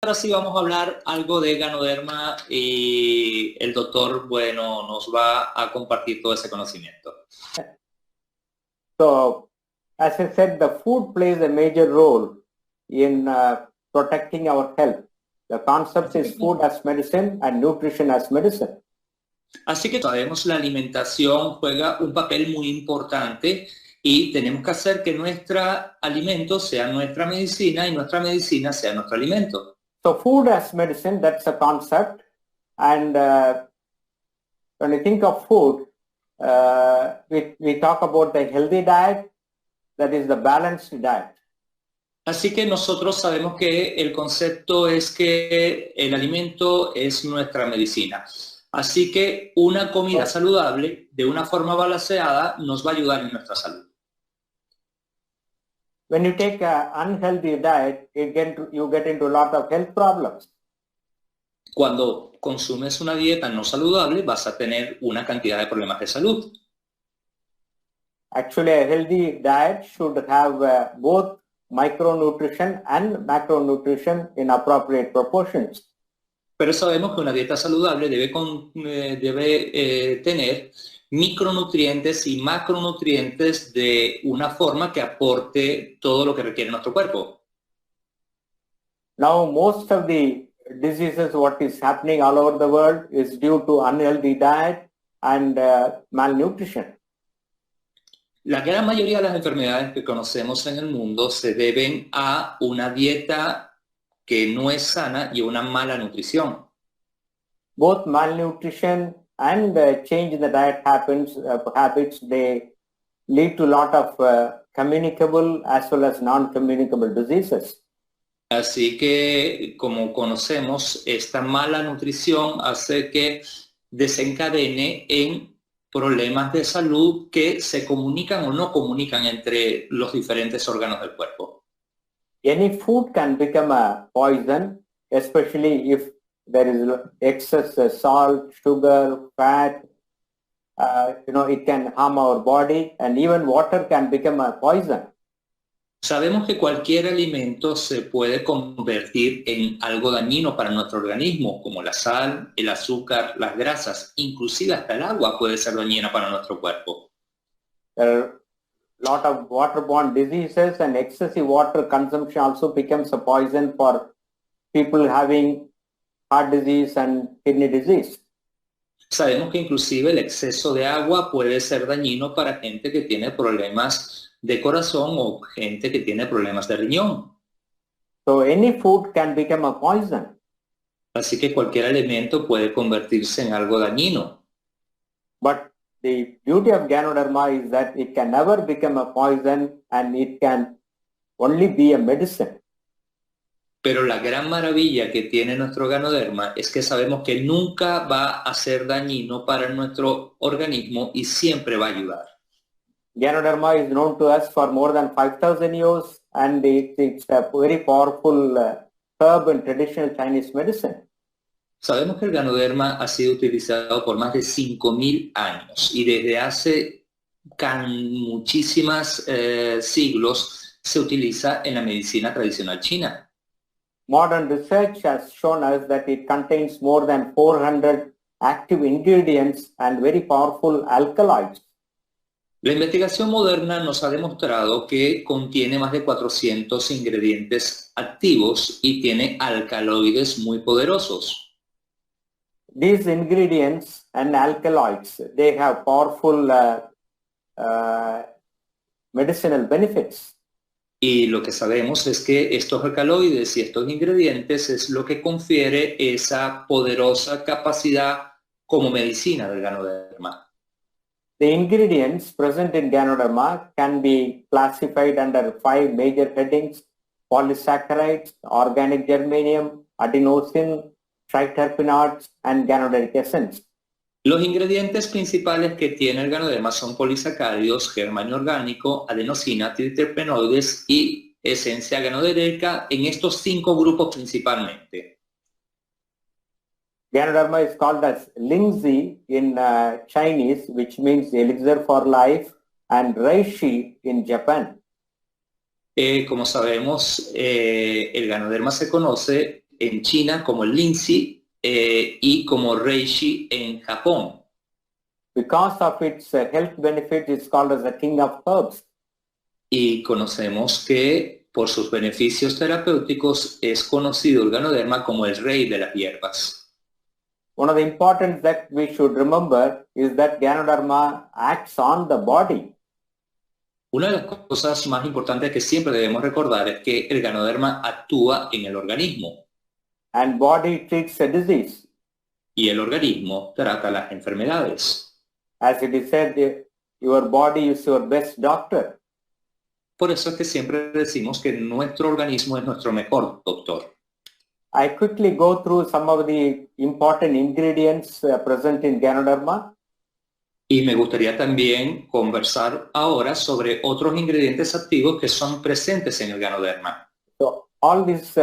ahora sí vamos a hablar algo de Ganoderma y el doctor, bueno, nos va a compartir todo ese conocimiento. So, as I said, the food plays a major role in protecting our health. The concept is food as medicine and nutrition as medicine. Así que sabemos la alimentación juega un papel muy importante y tenemos que hacer que nuestro alimento sea nuestra medicina y nuestra medicina sea nuestro alimento. So food as medicine, that's a concept. And when you think of food, we talk about the healthy diet, that is the balanced diet. Así que nosotros sabemos que el concepto es que el alimento es nuestra medicina. Así que una comida saludable de una forma balanceada nos va a ayudar en nuestra salud. When you take an unhealthy diet, you get into a lot of health problems. Cuando consumes una dieta no saludable, vas a tener una cantidad de problemas de salud. Actually, a healthy diet should have both micronutrition and macronutrition in appropriate proportions. Pero sabemos que una dieta saludable debe tener micronutrientes y macronutrientes de una forma que aporte todo lo que requiere nuestro cuerpo. Now, most of the diseases, what is happening all over the world is due to unhealthy diet and malnutrition. La gran mayoría de las enfermedades que conocemos en el mundo se deben a una dieta que no es sana y una mala nutrición. Both malnutrition and change in the diet habits, they lead to a lot of communicable as well as non-communicable diseases. Así que, como conocemos, esta mala nutrición hace que desencadene en problemas de salud que se comunican o no comunican entre los diferentes órganos del cuerpo. Any food can become a poison, especially if there is excess salt, sugar, fat. It can harm our body, and even water can become a poison. Sabemos que cualquier alimento se puede convertir en algo dañino para nuestro organismo, como la sal, el azúcar, las grasas, inclusive hasta el agua puede ser dañina para nuestro cuerpo. There are a lot of waterborne diseases, and excessive water consumption also becomes a poison for people having heart disease and kidney disease. Sabemos que inclusive el exceso de agua puede ser dañino para gente que tiene problemas de corazón o gente que tiene problemas de riñón. So any food can become a poison. Así que cualquier alimento puede convertirse en algo dañino. But the beauty of Ganoderma is that it can never become a poison and it can only be a medicine. Pero la gran maravilla que tiene nuestro Ganoderma es que sabemos que nunca va a ser dañino para nuestro organismo y siempre va a ayudar. Ganoderma is known to us for more than 5,000 years, and it's a very powerful herb in traditional Chinese medicine. Sabemos que el Ganoderma ha sido utilizado por más de 5.000 años y desde hace muchísimos siglos se utiliza en la medicina tradicional china. Modern research has shown us that it contains more than 400 active ingredients and very powerful alkaloids. La investigación moderna nos ha demostrado que contiene más de 400 ingredientes activos y tiene alcaloides muy poderosos. These ingredients and alkaloids, they have powerful medicinal benefits. Y lo que sabemos es que estos alcaloides y estos ingredientes es lo que confiere esa poderosa capacidad como medicina del Ganoderma. The ingredients present in Ganoderma can be classified under 5 major headings: polysaccharides, organic germanium, adenosine, triterpenoids, and ganoderic essence. Los ingredientes principales que tiene el Ganoderma son polisacáridos, germanio orgánico, adenosina, triterpenoides y esencia ganodérica en estos 5 grupos principalmente. Ganoderma is called as Lingzi in Chinese, which means elixir for life, and Reishi in Japan. Como sabemos, el Ganoderma se conoce en China, como el linsi y como reishi en Japón. Because of its health benefits, it's called as the king of herbs. Y conocemos que por sus beneficios terapéuticos es conocido el Ganoderma como el rey de las hierbas. One of the important that we should remember is that Ganoderma acts on the body. Una de las cosas más importantes que siempre debemos recordar es que el Ganoderma actúa en el organismo. And body treats a disease. Y el organismo trata las enfermedades. As it is said, your body is your best doctor. Por eso es que siempre decimos que nuestro organismo es nuestro mejor doctor. I quickly go through some of the important ingredients present in Ganoderma. Y me gustaría también conversar ahora sobre otros ingredientes activos que son presentes en el Ganoderma. So all these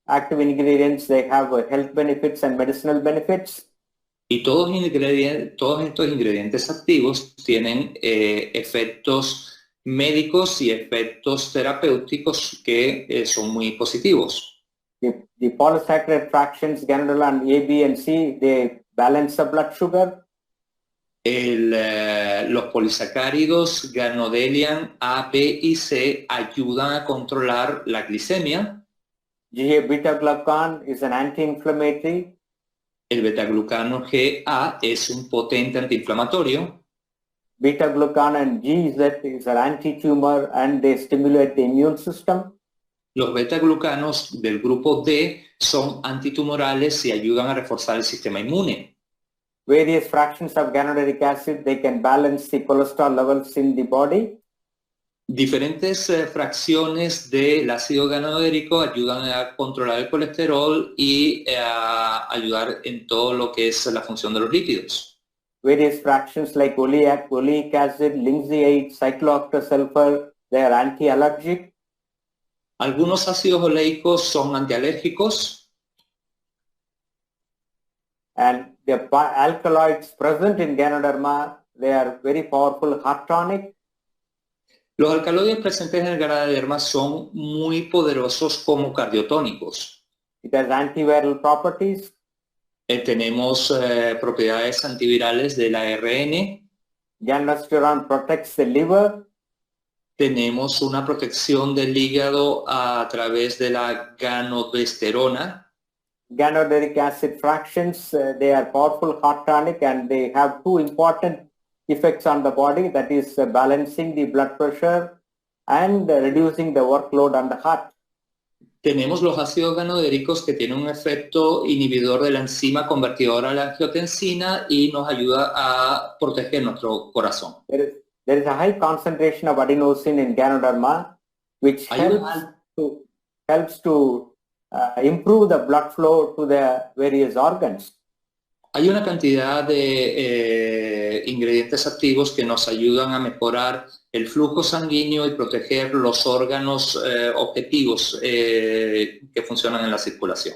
active ingredients, they have health benefits and medicinal benefits. Y todos estos ingredientes activos tienen efectos médicos y efectos terapéuticos que son muy positivos. The polysaccharide fractions, Ganoderma A, B, and C, they balance the blood sugar. Los polisacáridos Ganodelian A, B y C ayudan a controlar la glicemia. Beta-glucan is an anti-inflammatory. El betaglucano GA es un potente antiinflamatorio. Beta-glucan and GZ is an anti-tumor and they stimulate the immune system. Los betaglucanos del grupo D son antitumorales y ayudan a reforzar el sistema inmune. Various fractions of ganoderic acid, they can balance the cholesterol levels in the body. Diferentes fracciones del ácido ganodérico ayudan a controlar el colesterol y a ayudar en todo lo que es la función de los lípidos. Various fractions like oleic acid, linseed, cyclooctasulfur, they are anti-allergic. Algunos ácidos oleicos son antialérgicos. And the alkaloids present in Ganoderma, they are very powerful heart tonic. Los alcaloides presentes en el Ganoderma son muy poderosos como cardiotónicos. It has antiviral properties. Tenemos propiedades antivirales del ARN. Ganosterone protects the liver. Tenemos una protección del hígado a través de la ganodesterona. Ganoderic acid fractions, they are powerful heart tonic and they have two important effects on the body, that is balancing the blood pressure and reducing the workload on the heart. Tenemos los ácidos ganodéricos que tienen un efecto inhibidor de la enzima convertidora a la angiotensina y nos ayuda a proteger nuestro corazón. There is a high concentration of adenosine in Ganoderma, which helps to improve the blood flow to the various organs. Hay una cantidad de ingredientes activos que nos ayudan a mejorar el flujo sanguíneo y proteger los órganos objetivos que funcionan en la circulación.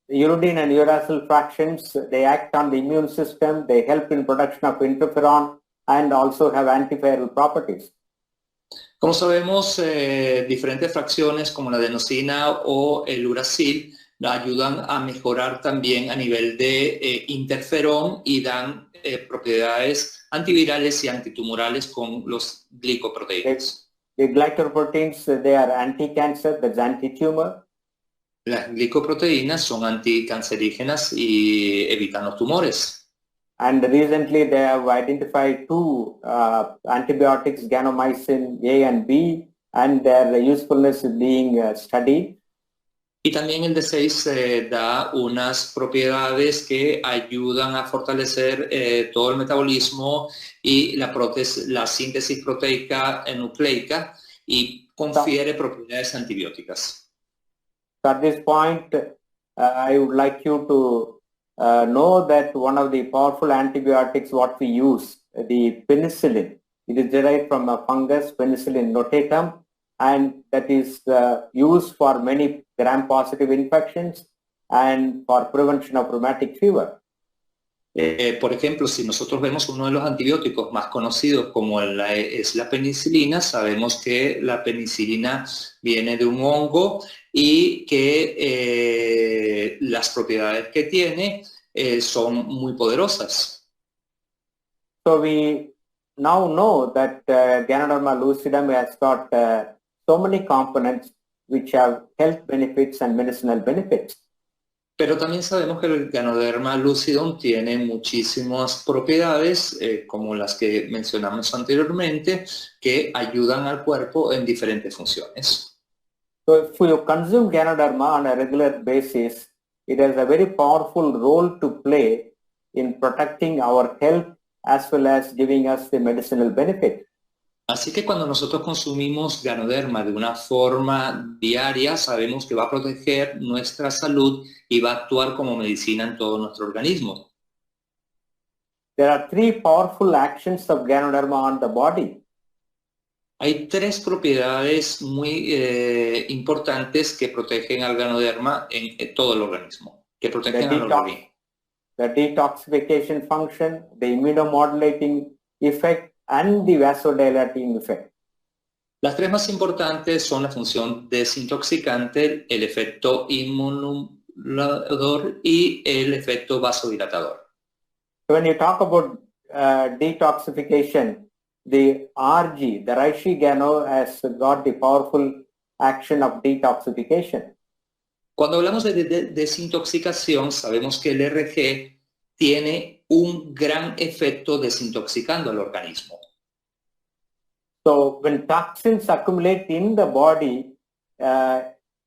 The uridine and uracil fractions, they act on the immune system, they help in production of interferon and also have antiviral properties. Como sabemos, diferentes fracciones como la adenosina o el uracil ayudan a mejorar también a nivel de interferón y dan propiedades antivirales y antitumorales con los glicoproteínas. The glycoproteins, they are anti-cancer, that's anti-tumor. Las glicoproteínas son anticancerígenas y evitan los tumores. And recently they have identified two antibiotics, ganomycin A and B, and their usefulness is being studied. Y también el D6 da unas propiedades que ayudan a fortalecer todo el metabolismo y la síntesis proteica nucleica y confiere propiedades antibióticas. So at this point, I would like you to know that one of the powerful antibiotics what we use, the penicillin, it is derived from a fungus, Penicillium notatum, and that is used for many gram-positive infections and for prevention of rheumatic fever. Por ejemplo, si nosotros vemos uno de los antibióticos más conocidos como es la penicilina, sabemos que la penicilina viene de un hongo y que las propiedades que tiene son muy poderosas. So we now know that Ganoderma lucidum has got so many components which have health benefits and medicinal benefits. Pero también sabemos que el Ganoderma lucidum tiene muchísimas propiedades, como las que mencionamos anteriormente, que ayudan al cuerpo en diferentes funciones. So if you consume Ganoderma on a regular basis, it has a very powerful role to play in protecting our health as well as giving us the medicinal benefit. Así que cuando nosotros consumimos Ganoderma de una forma diaria, sabemos que va a proteger nuestra salud y va a actuar como medicina en todo nuestro organismo. There are three powerful actions of Ganoderma on the body. Hay tres propiedades muy importantes que protegen al Ganoderma en todo el organismo, que protegen al organismo. The detoxification function, the immunomodulating effect, and the vasodilating effect. Las tres más importantes son la función desintoxicante, el efecto inmunomodulador y el efecto vasodilatador. When you talk about detoxification, the RG, the reishi gano, has got the powerful action of detoxification. Cuando hablamos de desintoxicación, sabemos que el RG tiene un gran efecto desintoxicando al organismo. So when toxins accumulate in the body,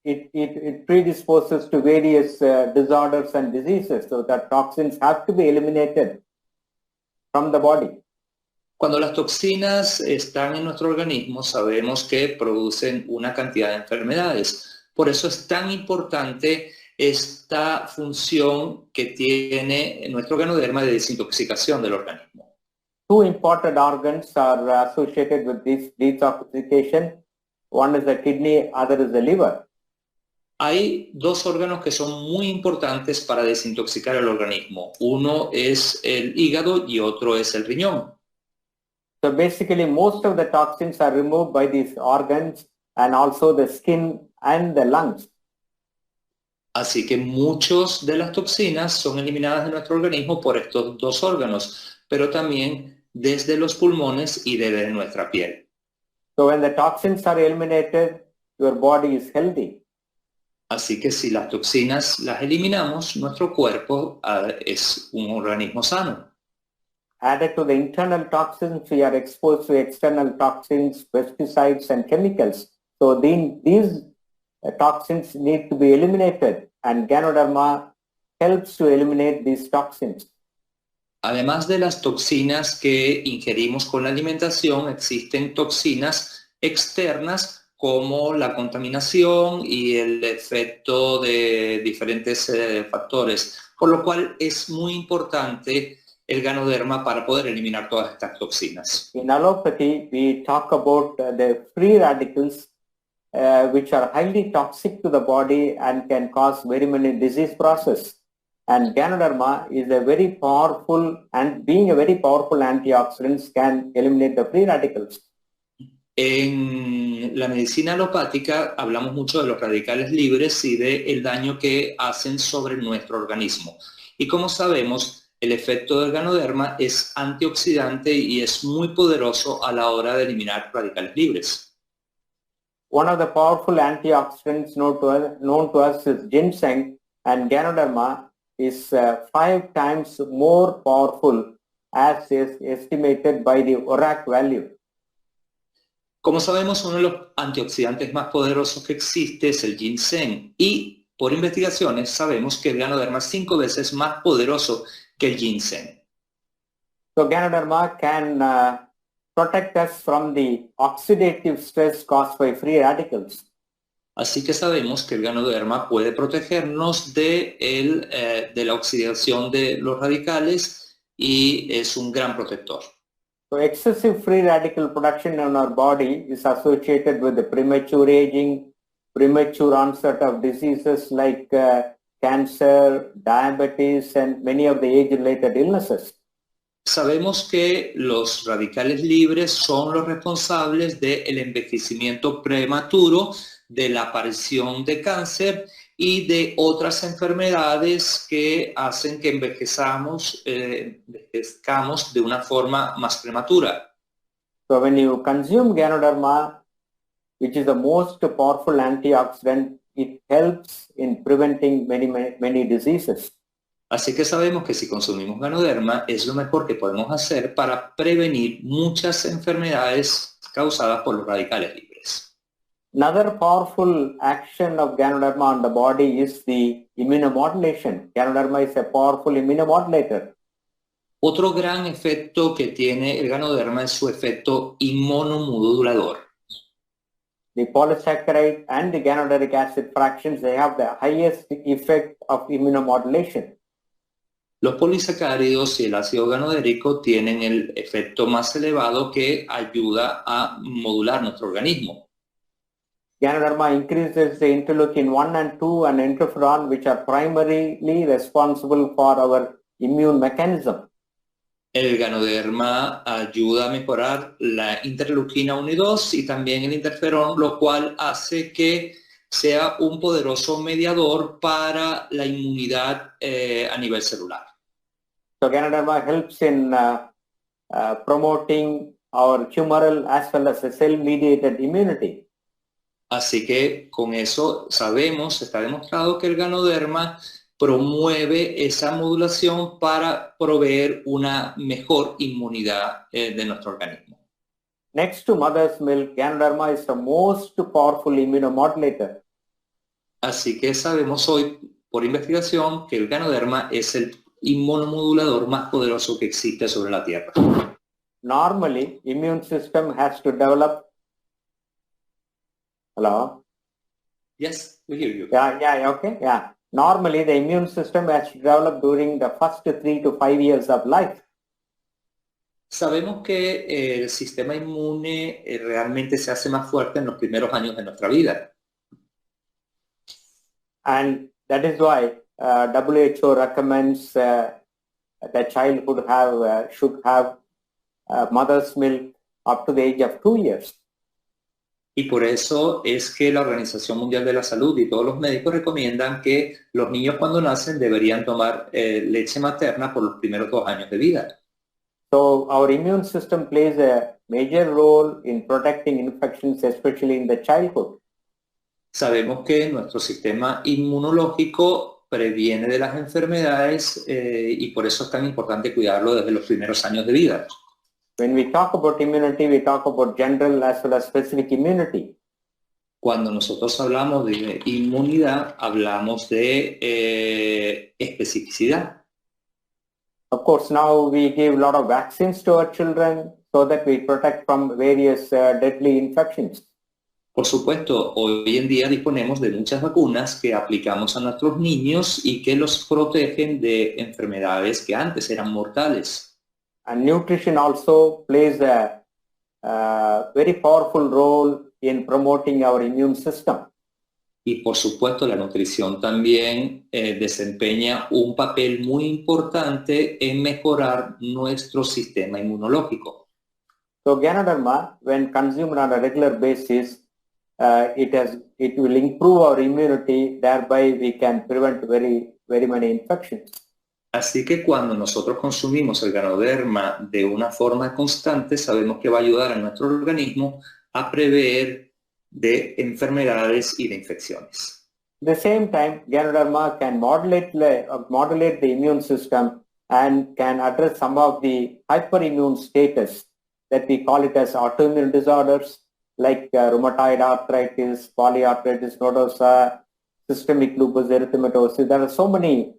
it predisposes to various disorders and diseases. So that toxins have to be eliminated from the body. Cuando las toxinas están en nuestro organismo, sabemos que producen una cantidad de enfermedades. Por eso es tan importante esta función que tiene nuestro Ganoderma de desintoxicación del organismo. Two important organs are associated with this detoxification. One is the kidney, other is the liver. Hay dos órganos que son muy importantes para desintoxicar el organismo. Uno es el hígado y otro es el riñón. So basically, most of the toxins are removed by these organs and also the skin and the lungs. Así que muchas de las toxinas son eliminadas de nuestro organismo por estos dos órganos, pero también desde los pulmones y desde nuestra piel. So when the toxins are eliminated, your body is healthy. Así que si las toxinas las eliminamos, nuestro cuerpo es un organismo sano. Added to the internal toxins, we are exposed to external toxins, pesticides, and chemicals. So these toxins need to be eliminated, and Ganoderma helps to eliminate these toxins. Además de las toxinas que ingerimos con la alimentación, existen toxinas externas como la contaminación y el efecto de diferentes factores, por lo cual es muy importante el Ganoderma para poder eliminar todas estas toxinas. In allopathy, we talk about the free radicals, which are highly toxic to the body and can cause very many disease processes. And Ganoderma is a very powerful, and being a very powerful antioxidant, can eliminate the free radicals. En la medicina alopática hablamos mucho de los radicales libres y del daño que hacen sobre nuestro organismo. Y como sabemos, el efecto del Ganoderma es antioxidante y es muy poderoso a la hora de eliminar radicales libres. One of the powerful antioxidants known to us is ginseng, and Ganoderma is 5 times more powerful as is estimated by the ORAC value. Como sabemos, uno de los antioxidantes más poderosos que existe es el ginseng y por investigaciones sabemos que el Ganoderma es 5 veces más poderoso que el ginseng. So Ganoderma can protect us from the oxidative stress caused by free radicals. Así que sabemos que el Ganoderma puede protegernos de la oxidación de los radicales y es un gran protector. So excessive free radical production in our body is associated with the premature aging, premature onset of diseases like cancer, diabetes, and many of the age-related illnesses. Sabemos que los radicales libres son los responsables del envejecimiento prematuro, de la aparición de cáncer y de otras enfermedades que hacen que envejezcamos de una forma más prematura. So when you consume Ganoderma, which is the most powerful antioxidant, it helps in preventing many diseases. Así que sabemos que si consumimos Ganoderma es lo mejor que podemos hacer para prevenir muchas enfermedades causadas por los radicales libres. Another powerful action of Ganoderma on the body is the immunomodulation. Ganoderma is a powerful immunomodulator. Otro gran efecto que tiene el Ganoderma es su efecto inmunomodulador. The polysaccharide and the ganoderic acid fractions, they have the highest effect of immunomodulation. Los polisacáridos y el ácido ganodérico tienen el efecto más elevado que ayuda a modular nuestro organismo. Ganoderma increases the interleukin 1 and 2 and interferon, which are primarily responsible for our immune mechanism. El Ganoderma ayuda a mejorar la interleuquina 1 y 2 y también el interferón, lo cual hace que sea un poderoso mediador para la inmunidad a nivel celular. So Ganoderma helps in promoting our humoral as well as cell-mediated immunity. Así que con eso sabemos, está demostrado que el Ganoderma promueve esa modulación para proveer una mejor inmunidad de nuestro organismo. Next to mother's milk, Ganoderma is the most powerful immunomodulator. Así que sabemos hoy por investigación que el Ganoderma es el inmunomodulador más poderoso que existe sobre la Tierra. Normally, immune system has to develop. Hello? Yes, we hear you. Yeah, okay, yeah. Normally, the immune system has to develop during the first 3 to 5 years of life. Sabemos que el sistema inmune realmente se hace más fuerte en los primeros años de nuestra vida. And that is why WHO recommends the child should have mother's milk up to the age of 2 years. Y por eso es que la Organización Mundial de la Salud y todos los médicos recomiendan que los niños cuando nacen deberían tomar leche materna por los primeros 2 años de vida. So our immune system plays a major role in protecting infections, especially in the childhood. Sabemos que nuestro sistema inmunológico previene de las enfermedades y por eso es tan importante cuidarlo desde los primeros años de vida. When we talk about immunity, we talk about general as well as specific immunity. Cuando nosotros hablamos de inmunidad, hablamos de especificidad. Of course, now we give a lot of vaccines to our children so that we protect from various deadly infections. Por supuesto, hoy en día disponemos de muchas vacunas que aplicamos a nuestros niños y que los protegen de enfermedades que antes eran mortales. And nutrition also plays a very powerful role in promoting our immune system. Y por supuesto la nutrición también desempeña un papel muy importante en mejorar nuestro sistema inmunológico. So Ganoderma, when consumed on a regular basis, it will improve our immunity, thereby we can prevent very many infections. Así que cuando nosotros consumimos el Ganoderma de una forma constante, sabemos que va a ayudar a nuestro organismo a prever de enfermedades y de infecciones. At the same time, Ganoderma can modulate the immune system and can address some of the hyperimmune status that we call it as autoimmune disorders like rheumatoid arthritis, polyarthritis nodosa, systemic lupus erythematosus. There are so many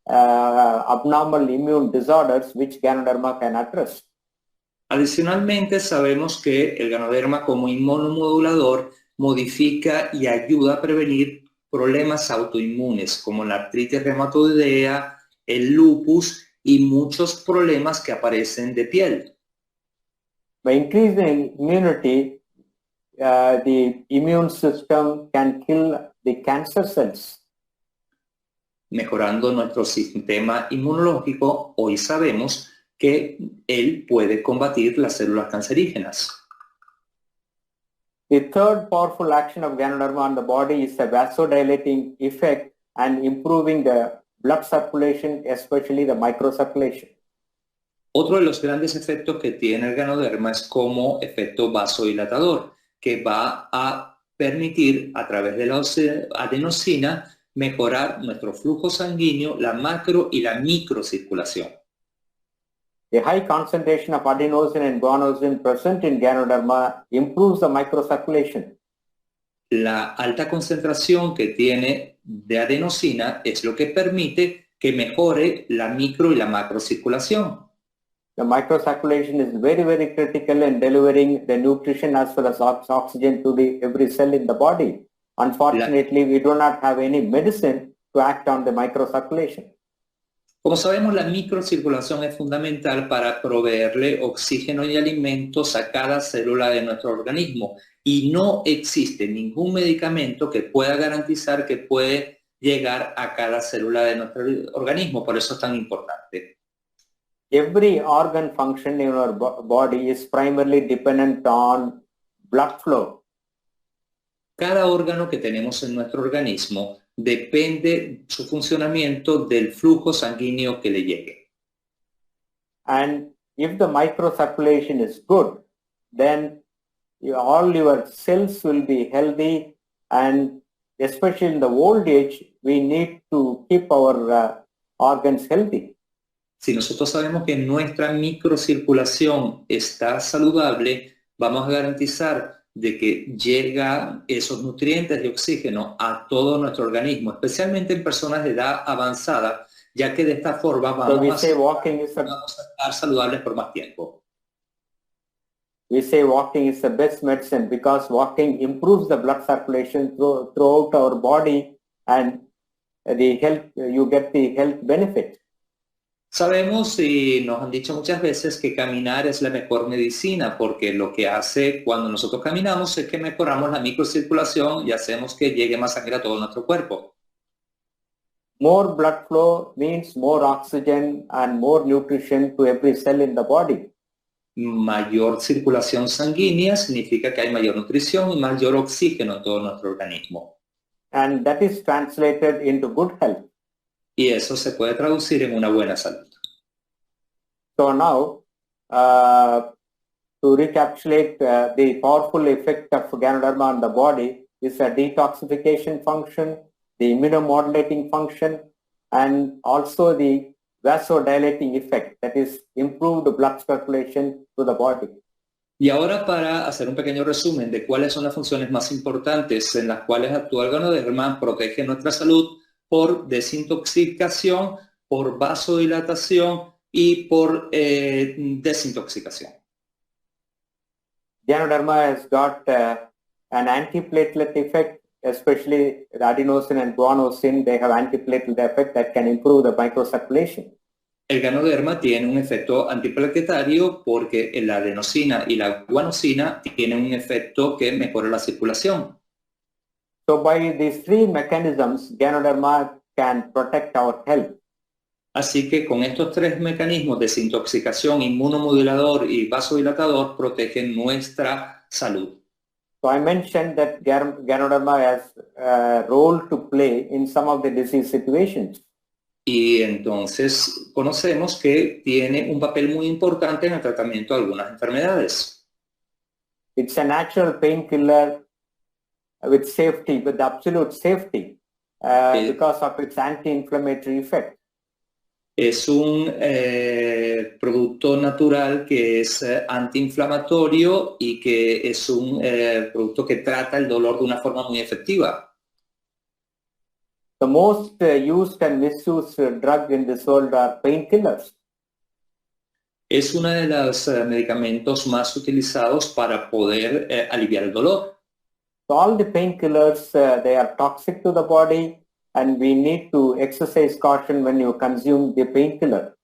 abnormal immune disorders which Ganoderma can address. Adicionalmente, sabemos que el Ganoderma como inmunomodulador modifica y ayuda a prevenir problemas autoinmunes como la artritis reumatoidea, el lupus y muchos problemas que aparecen de piel. By increasing immunity, the immune system can kill the cancer cells. mejorando nuestro sistema inmunológico, hoy sabemos que él puede combatir las células cancerígenas. The third powerful action of Ganoderma on the body is a vasodilating effect and improving the blood circulation, especially the microcirculation. Otro de los grandes efectos que tiene el Ganoderma es como efecto vasodilatador, que va a permitir a través de la adenosina mejorar nuestro flujo sanguíneo, la macro y la microcirculación. The high concentration of adenosine and guanosine present in Ganoderma improves the microcirculation. La alta concentración que tiene de adenosina es lo que permite que mejore la micro y la macrocirculación. The microcirculation is very, very critical in delivering the nutrition as well as oxygen to every cell in the body. Unfortunately, we do not have any medicine to act on the microcirculation. Como sabemos, la microcirculación es fundamental para proveerle oxígeno y alimentos a cada célula de nuestro organismo y no existe ningún medicamento que pueda garantizar que puede llegar a cada célula de nuestro organismo, por eso es tan importante. Every organ function in our body is primarily dependent on blood flow. Cada órgano que tenemos en nuestro organismo depende su funcionamiento del flujo sanguíneo que le llegue. And if the microcirculation is good, then all your cells will be healthy, and especially in the old age, we need to keep our organs healthy. Si nosotros sabemos que nuestra microcirculación está saludable, vamos a garantizar de que llegan esos nutrientes de oxígeno a todo nuestro organismo, especialmente en personas de edad avanzada, ya que de esta forma vamos a estar saludables por más tiempo. We say walking is the best medicine because walking improves the blood circulation throughout our body, and you get the health benefit. Sabemos y nos han dicho muchas veces que caminar es la mejor medicina, porque lo que hace cuando nosotros caminamos es que mejoramos la microcirculación y hacemos que llegue más sangre a todo nuestro cuerpo. More blood flow means more oxygen and more nutrition to every cell in the body. Mayor circulación sanguínea significa que hay mayor nutrición y mayor oxígeno en todo nuestro organismo. And that is translated into good health. Y eso se puede traducir en una buena salud. So now, to recapitulate the powerful effect of Ganoderma on the body is a detoxification function, the immunomodulating function, and also the vasodilating effect, that is improved blood circulation to the body. Y ahora, para hacer un pequeño resumen de cuáles son las funciones más importantes en las cuales actúa el Ganoderma, protege nuestra salud por desintoxicación, por vasodilatación y por desintoxicación. Ganoderma has got an antiplatelet effect, especially the adenosine and guanosine. They have antiplatelet effect that can improve the microcirculation. El Ganoderma tiene un efecto antiplaquetario porque la adenosina y la guanosina tienen un efecto que mejora la circulación. So by these three mechanisms, Ganoderma can protect our health. Así que con estos tres mecanismos, desintoxicación, inmunomodulador y vasodilatador, protegen nuestra salud. So I mentioned that Ganoderma has a role to play in some of the disease situations. Y entonces conocemos que tiene un papel muy importante en el tratamiento de algunas enfermedades. It's a natural painkiller with safety, with absolute safety, because of its anti-inflammatory effect. Es un producto natural que es antiinflamatorio y que es un producto que trata el dolor de una forma muy efectiva. The most used and misused drug in this world are painkillers. Es uno de los medicamentos más utilizados para poder aliviar el dolor. So all the painkillers, they are toxic to the body, and we need to exercise caution when you consume the painkiller.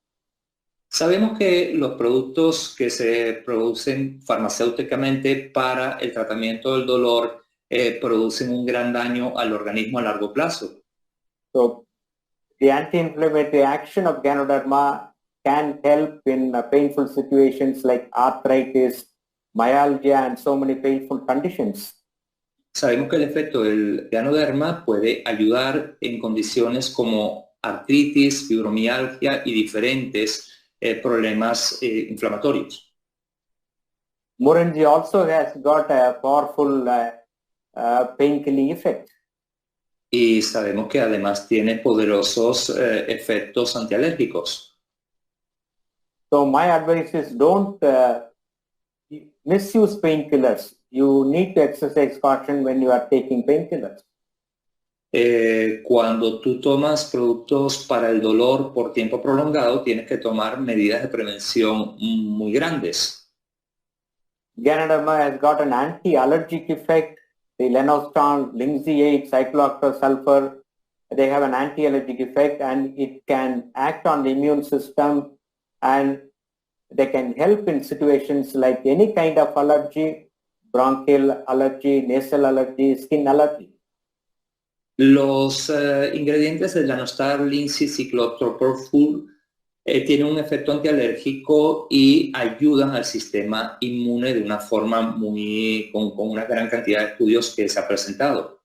Sabemos que los productos que se producen farmacéuticamente para el tratamiento del dolor producen un gran daño al organismo a largo plazo. So the anti-inflammatory action of Ganoderma can help in painful situations like arthritis, myalgia, and so many painful conditions. Sabemos que el efecto del Ganoderma puede ayudar en condiciones como artritis, fibromialgia y diferentes problemas inflamatorios. Moringa also has got a powerful painkilling effect. Y sabemos que además tiene poderosos efectos antialérgicos. So my advice is don't misuse painkillers. You need to exercise caution when you are taking painkillers. Cuando tú tomas productos para el dolor por tiempo prolongado, tienes que tomar medidas de prevención muy grandes. Ganoderma has got an anti-allergic effect. The Lenostan, Lindsay-8, cyclooctasulfur, they have an anti-allergic effect, and it can act on the immune system, and they can help in situations like any kind of allergy, bronchial allergy, nasal allergy, skin allergy. Los ingredientes del Lanostar, Lindsay, cyclooctasulfur tienen un efecto antialérgico y ayudan al sistema inmune de una forma con una gran cantidad de estudios que se ha presentado.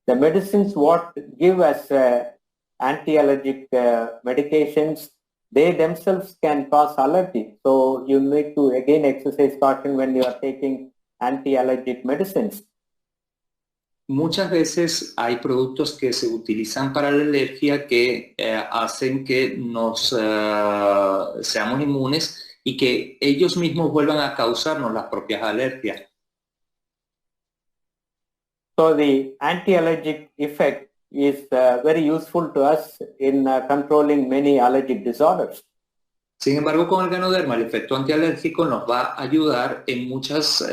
The medicines what give us anti-allergic medications, they themselves can cause allergy. So you need to again exercise caution when you are taking anti-allergic medicines. Muchas veces hay productos que se utilizan para la alergia que hacen que nos seamos inmunes y que ellos mismos vuelvan a causarnos las propias alergias. So the anti-allergic effect is very useful to us in controlling many allergic disorders. Sin embargo, con el Ganoderma, el efecto antialérgico nos va a ayudar en muchos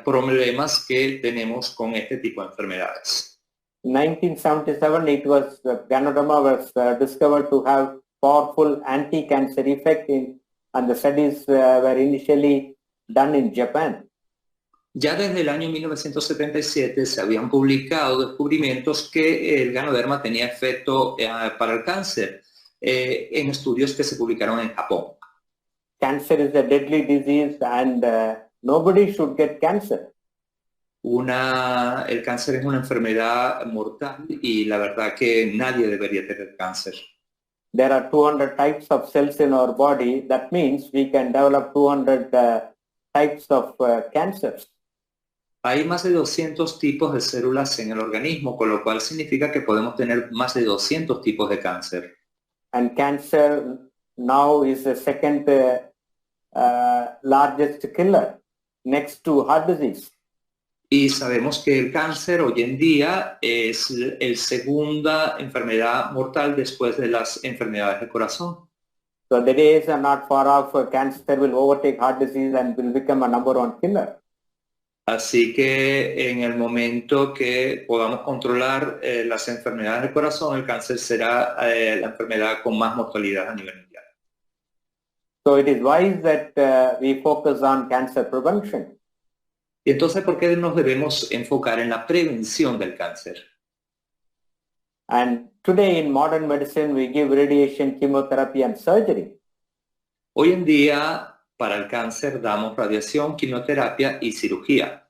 problemas que tenemos con este tipo de enfermedades. In 1977, Ganoderma was discovered to have powerful anti-cancer effect and the studies were initially done in Japan. Ya desde el año 1977 se habían publicado descubrimientos que el Ganoderma tenía efecto para el cáncer. En estudios que se publicaron en Japón. Cancer is a deadly disease and nobody should get cancer. El cáncer es una enfermedad mortal y la verdad que nadie debería tener cáncer. There are 200 types of cells in our body. That means we can develop 200 types of cancers. Hay más de 200 tipos de células en el organismo, con lo cual significa que podemos tener más de 200 tipos de cáncer. And cancer now is the second largest killer next to heart disease. Y sabemos que el cáncer hoy en día es la segunda enfermedad mortal después de las enfermedades del corazón. So the days are not far off where cancer will overtake heart disease and will become a number one killer. Así que en el momento que podamos controlar las enfermedades del corazón, el cáncer será la enfermedad con más mortalidad a nivel mundial. So it is wise that we focus on cancer prevention. Y entonces, ¿por qué nos debemos enfocar en la prevención del cáncer? And today in modern medicine, we give radiation, chemotherapy, and surgery. Hoy en día, para el cáncer damos radiación, quimioterapia y cirugía.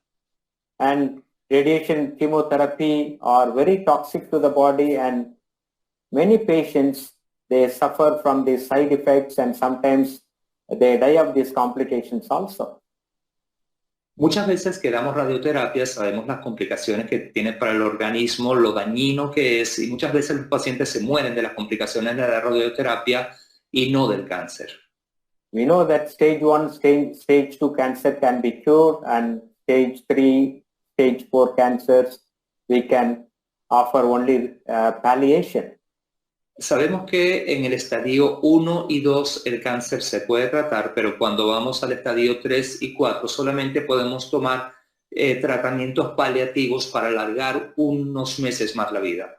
And radiation chemotherapy are very toxic to the body, and many patients, they suffer from the side effects and sometimes they die of these complications also. Muchas veces que damos radioterapia sabemos las complicaciones que tiene para el organismo, lo dañino que es, y muchas veces los pacientes se mueren de las complicaciones de la radioterapia y no del cáncer. We know that stage 1, stage 2 cancer can be cured, and stage 3, stage 4 cancers, we can offer only palliation. Sabemos que en el estadio 1 y 2 el cáncer se puede tratar, pero cuando vamos al estadio 3 y 4 solamente podemos tomar tratamientos paliativos para alargar unos meses más la vida.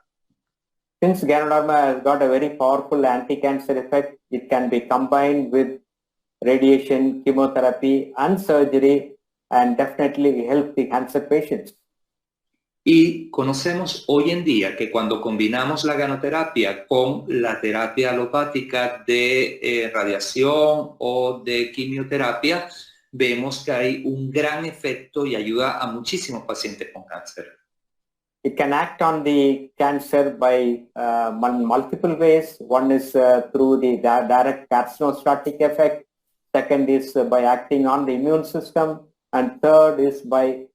Since Ganoderma has got a very powerful anti-cancer effect, it can be combined with radiation, chemotherapy, and surgery, and definitely help the cancer patients. Y conocemos hoy en día que cuando combinamos la ganoterapia con la terapia alopática de radiación o de quimioterapia, vemos que hay un gran efecto y ayuda a muchísimos pacientes con cáncer. It can act on the cancer by multiple ways. One is through the direct carcinostatic effect. Second is by acting on the immune system. And third is by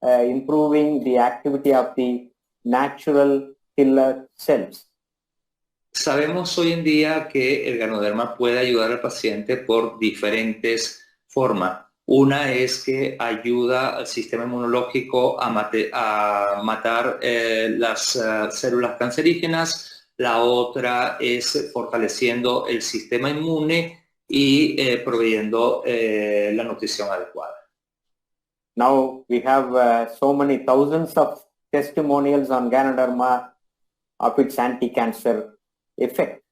improving the activity of the natural killer cells. Sabemos hoy en día que el ganoderma puede ayudar al paciente por diferentes formas. Una es que ayuda al sistema inmunológico a matar las células cancerígenas. La otra es fortaleciendo el sistema inmune y proveyendo la nutrición adecuada. Now we have so many thousands of testimonials on Ganoderma of its anti-cancer effect.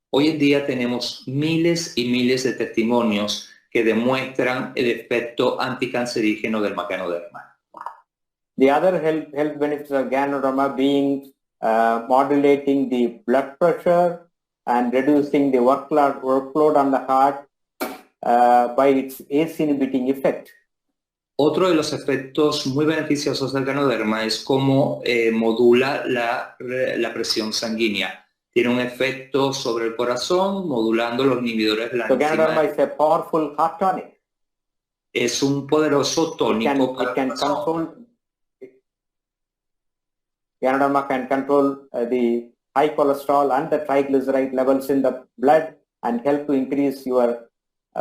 Hoy en día tenemos miles y miles de testimonios que demuestran el efecto anticancerígeno del Ganoderma. The other health benefits of Ganoderma being modulating the blood pressure and reducing the workload on the heart by its ACE inhibiting effect. Otro de los efectos muy beneficiosos del Ganoderma es cómo modula la presión sanguínea. Tiene un efecto sobre el corazón, modulando los inhibidores de la So enzima. Ganoderma is a powerful heart tonic. Es un poderoso tónico para el corazón. Ganoderma can control the high cholesterol and the triglyceride levels in the blood and help to increase your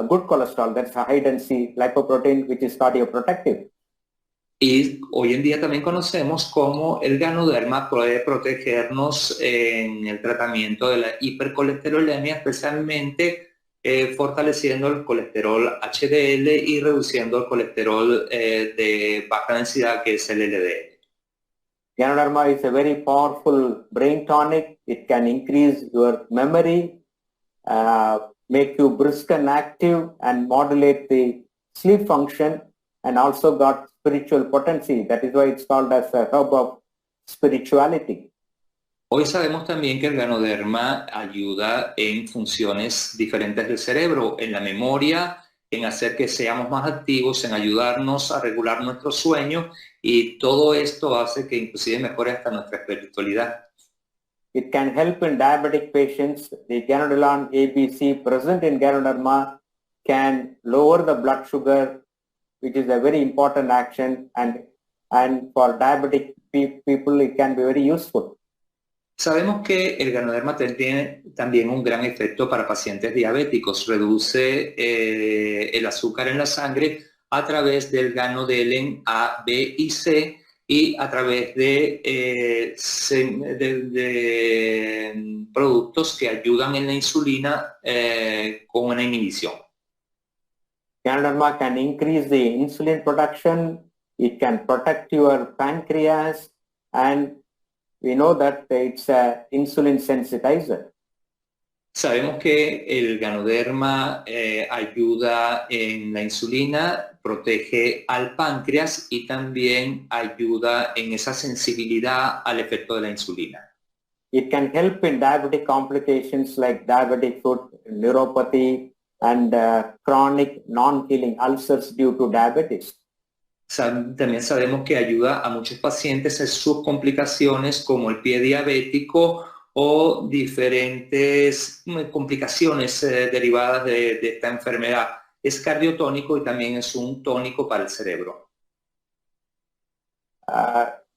good cholesterol. That's a high density lipoprotein, which is cardioprotective. Y hoy en día también conocemos cómo el Ganoderma puede protegernos en el tratamiento de la hipercolesterolemia, especialmente fortaleciendo el colesterol HDL y reduciendo el colesterol de baja densidad, que es el LDL. Ganoderma is a very powerful brain tonic. It can increase your memory, make you brisk and active, and modulate the sleep function, and also got spiritual potency. That is why it's called as a hub of spirituality. Hoy sabemos también que el Ganoderma ayuda en funciones diferentes del cerebro, en la memoria, en hacer que seamos más activos, en ayudarnos a regular nuestro sueño, y todo esto hace que inclusive mejore hasta nuestra espiritualidad. It can help in diabetic patients. The Ganoderma ABC present in Ganoderma can lower the blood sugar, which is a very important action, and for diabetic people it can be very useful. Sabemos que el Ganoderma tiene también un gran efecto para pacientes diabéticos. Reduce el azúcar en la sangre a través del Ganodelen A, B y C, y a través de productos que ayudan en la insulina con una inhibición. Ganoderma can increase the insulin production. It can protect your pancreas, and we know that it's an insulin sensitizer. Sabemos que el Ganoderma ayuda en la insulina, protege al páncreas y también ayuda en esa sensibilidad al efecto de la insulina. It can help in diabetic complications like diabetic foot neuropathy and chronic non-healing ulcers due to diabetes. También sabemos que ayuda a muchos pacientes en sus complicaciones como el pie diabético o diferentes complicaciones derivadas de esta enfermedad. Es cardiotónico y también es un tónico para el cerebro.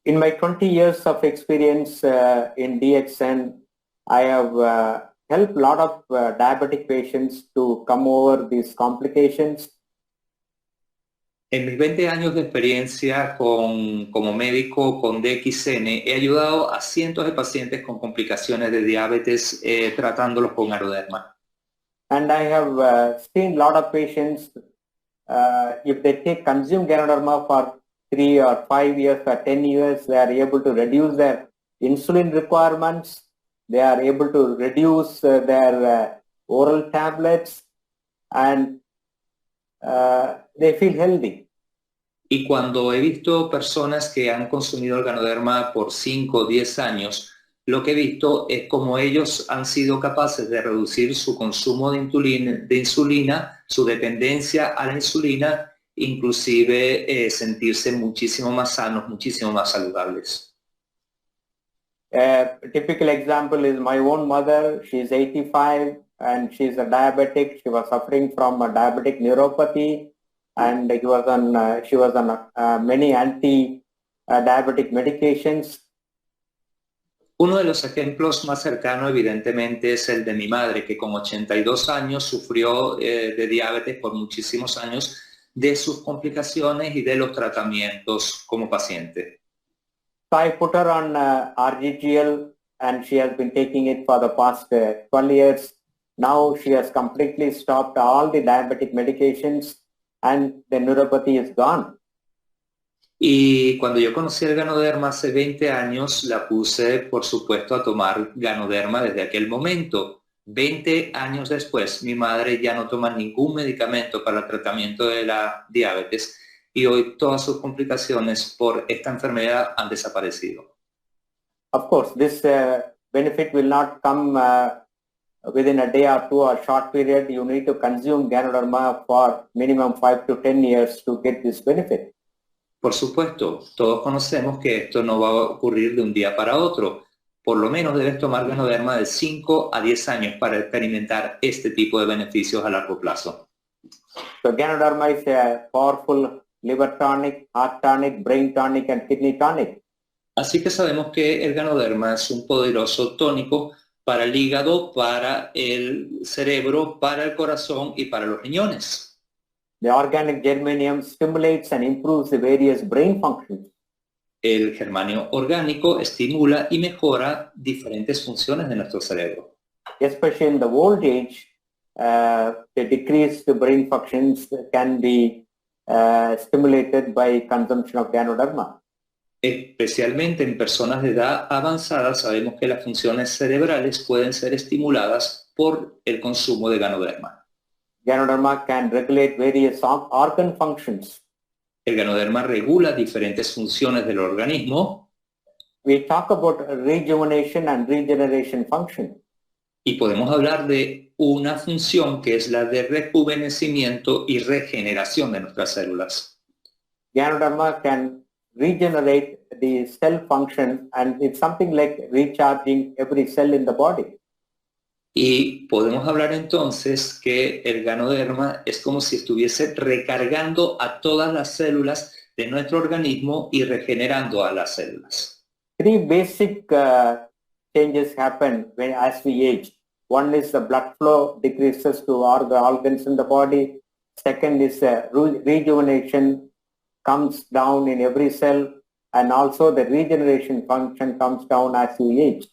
In my 20 years of experience in DXN, I have helped a lot of diabetic patients to come over these complications. En mis 20 años de experiencia como médico con DXN, he ayudado a cientos de pacientes con complicaciones de diabetes tratándolos con Ganoderma. And I have seen a lot of patients, if they consume Ganoderma for 3 or 5 years or 10 years, they are able to reduce their insulin requirements. They are able to reduce their oral tablets, and they feel healthy. Y cuando he visto personas que han consumido el Ganoderma por 5 o 10 años, lo que he visto es cómo ellos han sido capaces de reducir su consumo de insulina, su dependencia a la insulina, inclusive sentirse muchísimo más sanos, muchísimo más saludables. A typical example is my own mother. She's 85 and she's a diabetic. She was suffering from a diabetic neuropathy, and she was on many anti-diabetic medications. Uno de los ejemplos más cercanos, evidentemente, es el de mi madre, que con 82 años sufrió de diabetes por muchísimos años, de sus complicaciones y de los tratamientos como paciente. So I put her on RGGL, and she has been taking it for the past 12 years. Now she has completely stopped all the diabetic medications and the neuropathy is gone. Y cuando yo conocí el Ganoderma hace 20 años, la puse, por supuesto, a tomar Ganoderma desde aquel momento. 20 años después, mi madre ya no toma ningún medicamento para el tratamiento de la diabetes y hoy todas sus complicaciones por esta enfermedad han desaparecido. Of course, this benefit will not come within a day or two or short period. You need to consume Ganoderma for minimum 5 to 10 years to get this benefit. Por supuesto, todos conocemos que esto no va a ocurrir de un día para otro. Por lo menos debes tomar Ganoderma de 5 a 10 años para experimentar este tipo de beneficios a largo plazo. So Ganoderma is a powerful liver tonic, heart tonic, brain tonic, and kidney tonic. Así que sabemos que el Ganoderma es un poderoso tónico para el hígado, para el cerebro, para el corazón y para los riñones. The organic germanium stimulates and improves the various brain functions. El germanio orgánico estimula y mejora diferentes funciones de nuestro cerebro. Especially in the old age, the decreased brain functions can be stimulated by consumption of Ganoderma. Especialmente en personas de edad avanzada, sabemos que las funciones cerebrales pueden ser estimuladas por el consumo de Ganoderma. Ganoderma can regulate various organ functions. El Ganoderma regula diferentes funciones del organismo. We talk about rejuvenation and regeneration function. Y podemos hablar de una función que es la de rejuvenecimiento y regeneración de nuestras células. Ganoderma can regenerate the cell function, and it's something like recharging every cell in the body. Y podemos hablar entonces que el Ganoderma es como si estuviese recargando a todas las células de nuestro organismo y regenerando a las células. Three basic changes happen as we age. One is the blood flow decreases to all the organs in the body. Second is rejuvenation comes down in every cell, and also the regeneration function comes down as we age.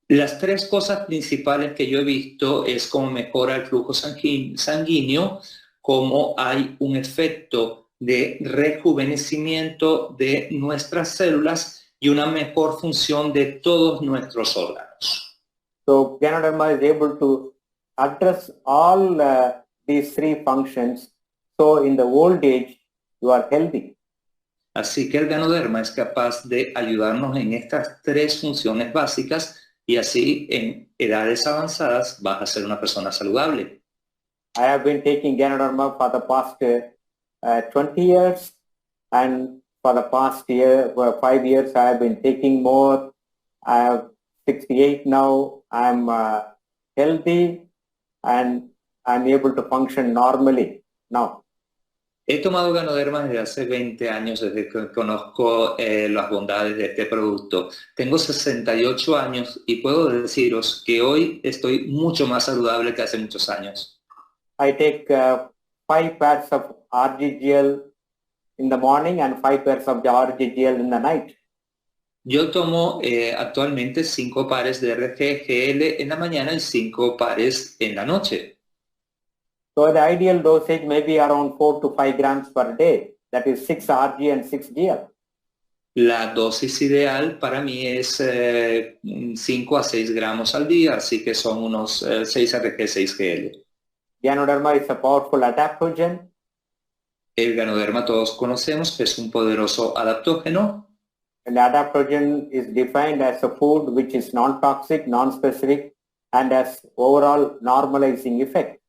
Las tres cosas principales que yo he visto es cómo mejora el flujo sanguíneo, cómo hay un efecto de rejuvenecimiento de nuestras células y una mejor función de todos nuestros órganos. So Ganoderma is able to address all these three functions. So in the old age, you are healthy. Así que el Ganoderma es capaz de ayudarnos en estas tres funciones básicas y así en edades avanzadas vas a ser una persona saludable. I have been taking Ganoderma for the past 20 years, and for the past 5 years I have been taking more. I have 68 now. I'm healthy and I'm able to function normally now. He tomado Ganoderma desde hace 20 años, desde que conozco las bondades de este producto. Tengo 68 años y puedo deciros que hoy estoy mucho más saludable que hace muchos años. I take 5 pairs of RGGL in the morning and 5 pairs of the RGGL in the night. Yo tomo actualmente 5 pares de RGGL en la mañana y 5 pares en la noche. So the ideal dosage may be around 4 to 5 grams per day. That is 6 RG and 6 GL. La dosis ideal para mí es 5 a 6 gramos al día, así que son unos 6 RG, 6 GL. Ganoderma is a powerful adaptogen. El Ganoderma todos conocemos que es un poderoso adaptógeno. And adaptogen is defined as a food which is non-toxic, non-specific, and has overall normalizing effect.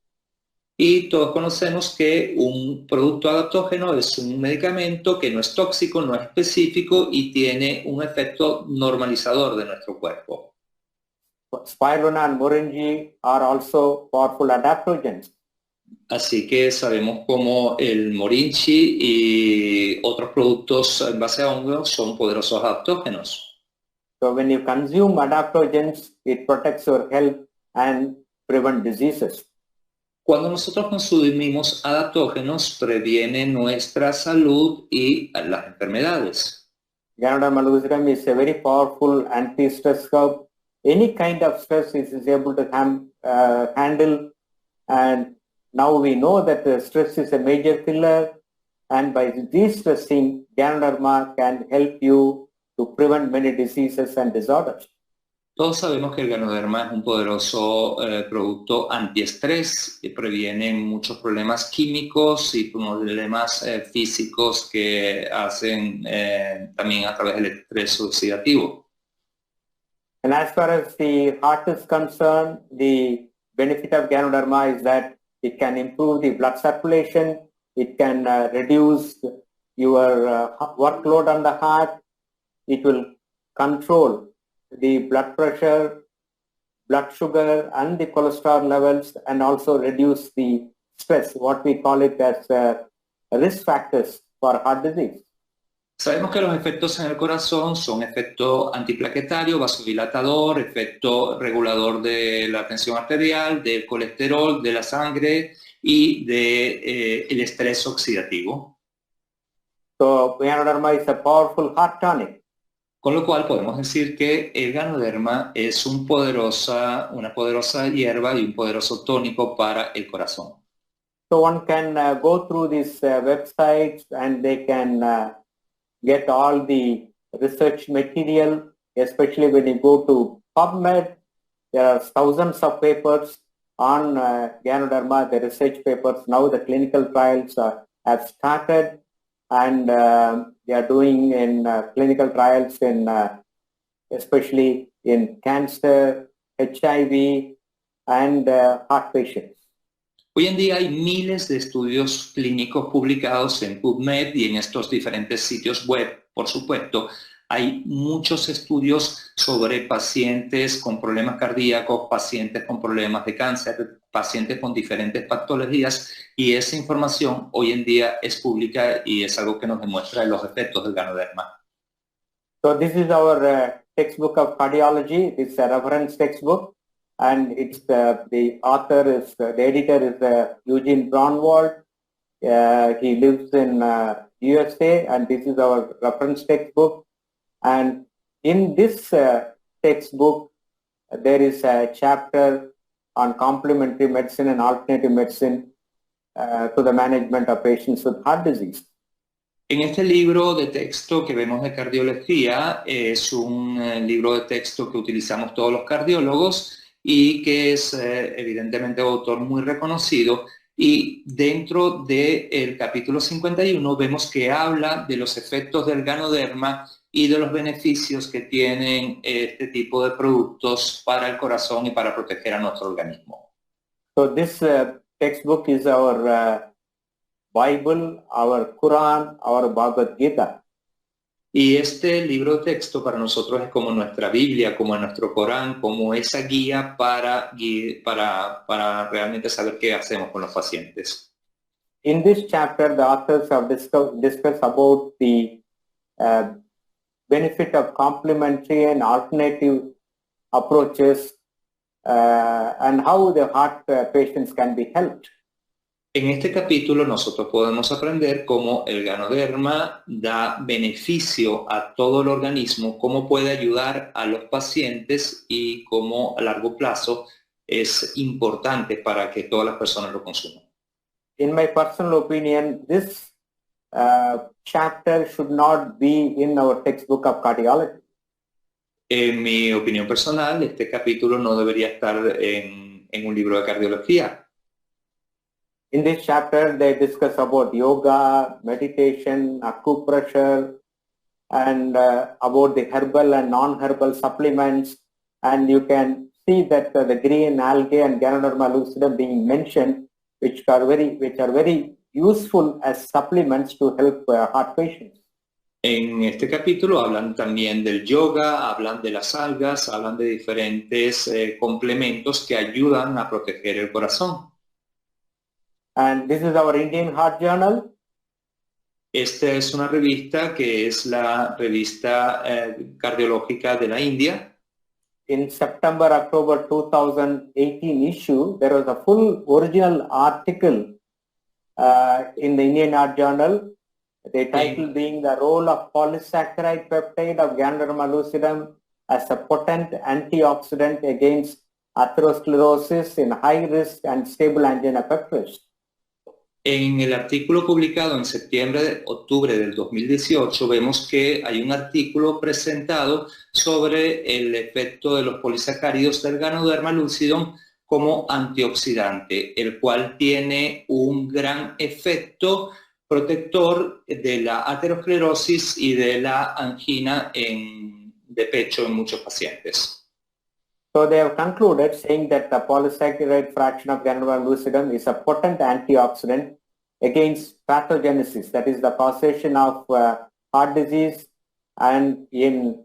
Y todos conocemos que un producto adaptógeno es un medicamento que no es tóxico, no es específico y tiene un efecto normalizador de nuestro cuerpo. Spirulina and moringa are also powerful adaptogens. Así que sabemos cómo el morinchi y otros productos en base a hongos son poderosos adaptógenos. So when you consume adaptogens, it protects your health and prevent diseases. Cuando nosotros consumimos adaptógenos, previene nuestra salud y las enfermedades. Ganoderma lucidum is a very powerful anti-stress herb. Any kind of stress it is able to handle, and now we know that the stress is a major killer, and by de-stressing, Ganoderma can help you to prevent many diseases and disorders. Todos sabemos que el Ganoderma es un poderoso producto antiestrés que previene muchos problemas químicos y problemas físicos que hacen también a través del estrés oxidativo. And as far as the heart is concerned, the benefit of Ganoderma is that it can improve the blood circulation, it can reduce your workload on the heart, it will control the blood pressure, blood sugar, and the cholesterol levels, and also reduce the stress, what we call it as risk factors for heart disease. Sabemos que los efectos en el corazón son efecto antiplaquetario, vasodilatador, efecto regulador de la tensión arterial, del colesterol, de la sangre y del estrés oxidativo. So Ganoderma is a powerful heart tonic. Con lo cual podemos decir que el Ganoderma es una poderosa hierba y un poderoso tónico para el corazón. So one can go through these websites and they can get all the research material, especially when you go to PubMed. There are thousands of papers on Ganoderma, the research papers. Now the clinical trials have started, and they are doing in clinical trials in especially in cancer, HIV, and heart patients. Hoy en día hay miles de estudios clínicos publicados en PubMed y en estos diferentes sitios web, por supuesto. Hay muchos estudios sobre pacientes con problemas cardíacos, pacientes con problemas de cáncer, pacientes con diferentes patologías, y esa información hoy en día es pública y es algo que nos demuestra los efectos del Ganoderma. So this is our textbook of cardiology. It's a reference textbook, and it's the author is the editor is Eugene Braunwald. He lives in USA, and this is our reference textbook. And in this textbook, there is a chapter on complementary medicine and alternative medicine to the management of patients with heart disease. En este libro de texto que vemos de cardiología, es un libro de texto que utilizamos todos los cardiólogos y que es evidentemente un autor muy reconocido, y dentro del capítulo 51 vemos que habla de los efectos del Ganoderma y de los beneficios que tienen este tipo de productos para el corazón y para proteger a nuestro organismo. So this textbook is our Bible, our Quran, our Bhagavad Gita. Y este libro de texto para nosotros es como nuestra Biblia, como nuestro Corán, como esa guía para realmente saber qué hacemos con los pacientes. In this chapter, the authors have discussed about the benefit of complementary and alternative approaches and how the heart patients can be helped. En este capítulo nosotros podemos aprender cómo el Ganoderma da beneficio a todo el organismo, cómo puede ayudar a los pacientes y cómo a largo plazo es importante para que todas las personas lo consuman. In my personal opinion, this chapter should not be in our textbook of cardiology. En mi opinión personal, este capítulo no debería estar en un libro de cardiología. In this chapter, they discuss about yoga, meditation, acupressure, and about the herbal and non-herbal supplements. And you can see that the green algae and Ganoderma lucidum being mentioned, which are very useful as supplements to help heart patients. En este capítulo hablan también del yoga, hablan de las algas, hablan de diferentes complementos que ayudan a proteger el corazón. And this is our Indian Heart Journal. Esta es una revista que es la revista cardiológica de la India. In September-October 2018 issue, there was a full original article in the Indian Heart Journal. The title being the role of polysaccharide peptide of Ganoderma lucidum as a potent antioxidant against atherosclerosis in high risk and stable angina pectoris. En el artículo publicado en septiembre-octubre del 2018 vemos que hay un artículo presentado sobre el efecto de los polisacáridos del Ganoderma lucidum como antioxidante, el cual tiene un gran efecto protector de la aterosclerosis y de la angina de pecho en muchos pacientes. So they have concluded saying that the polysaccharide fraction of Ganoderma lucidum is a potent antioxidant against pathogenesis, that is the causation of heart disease, and it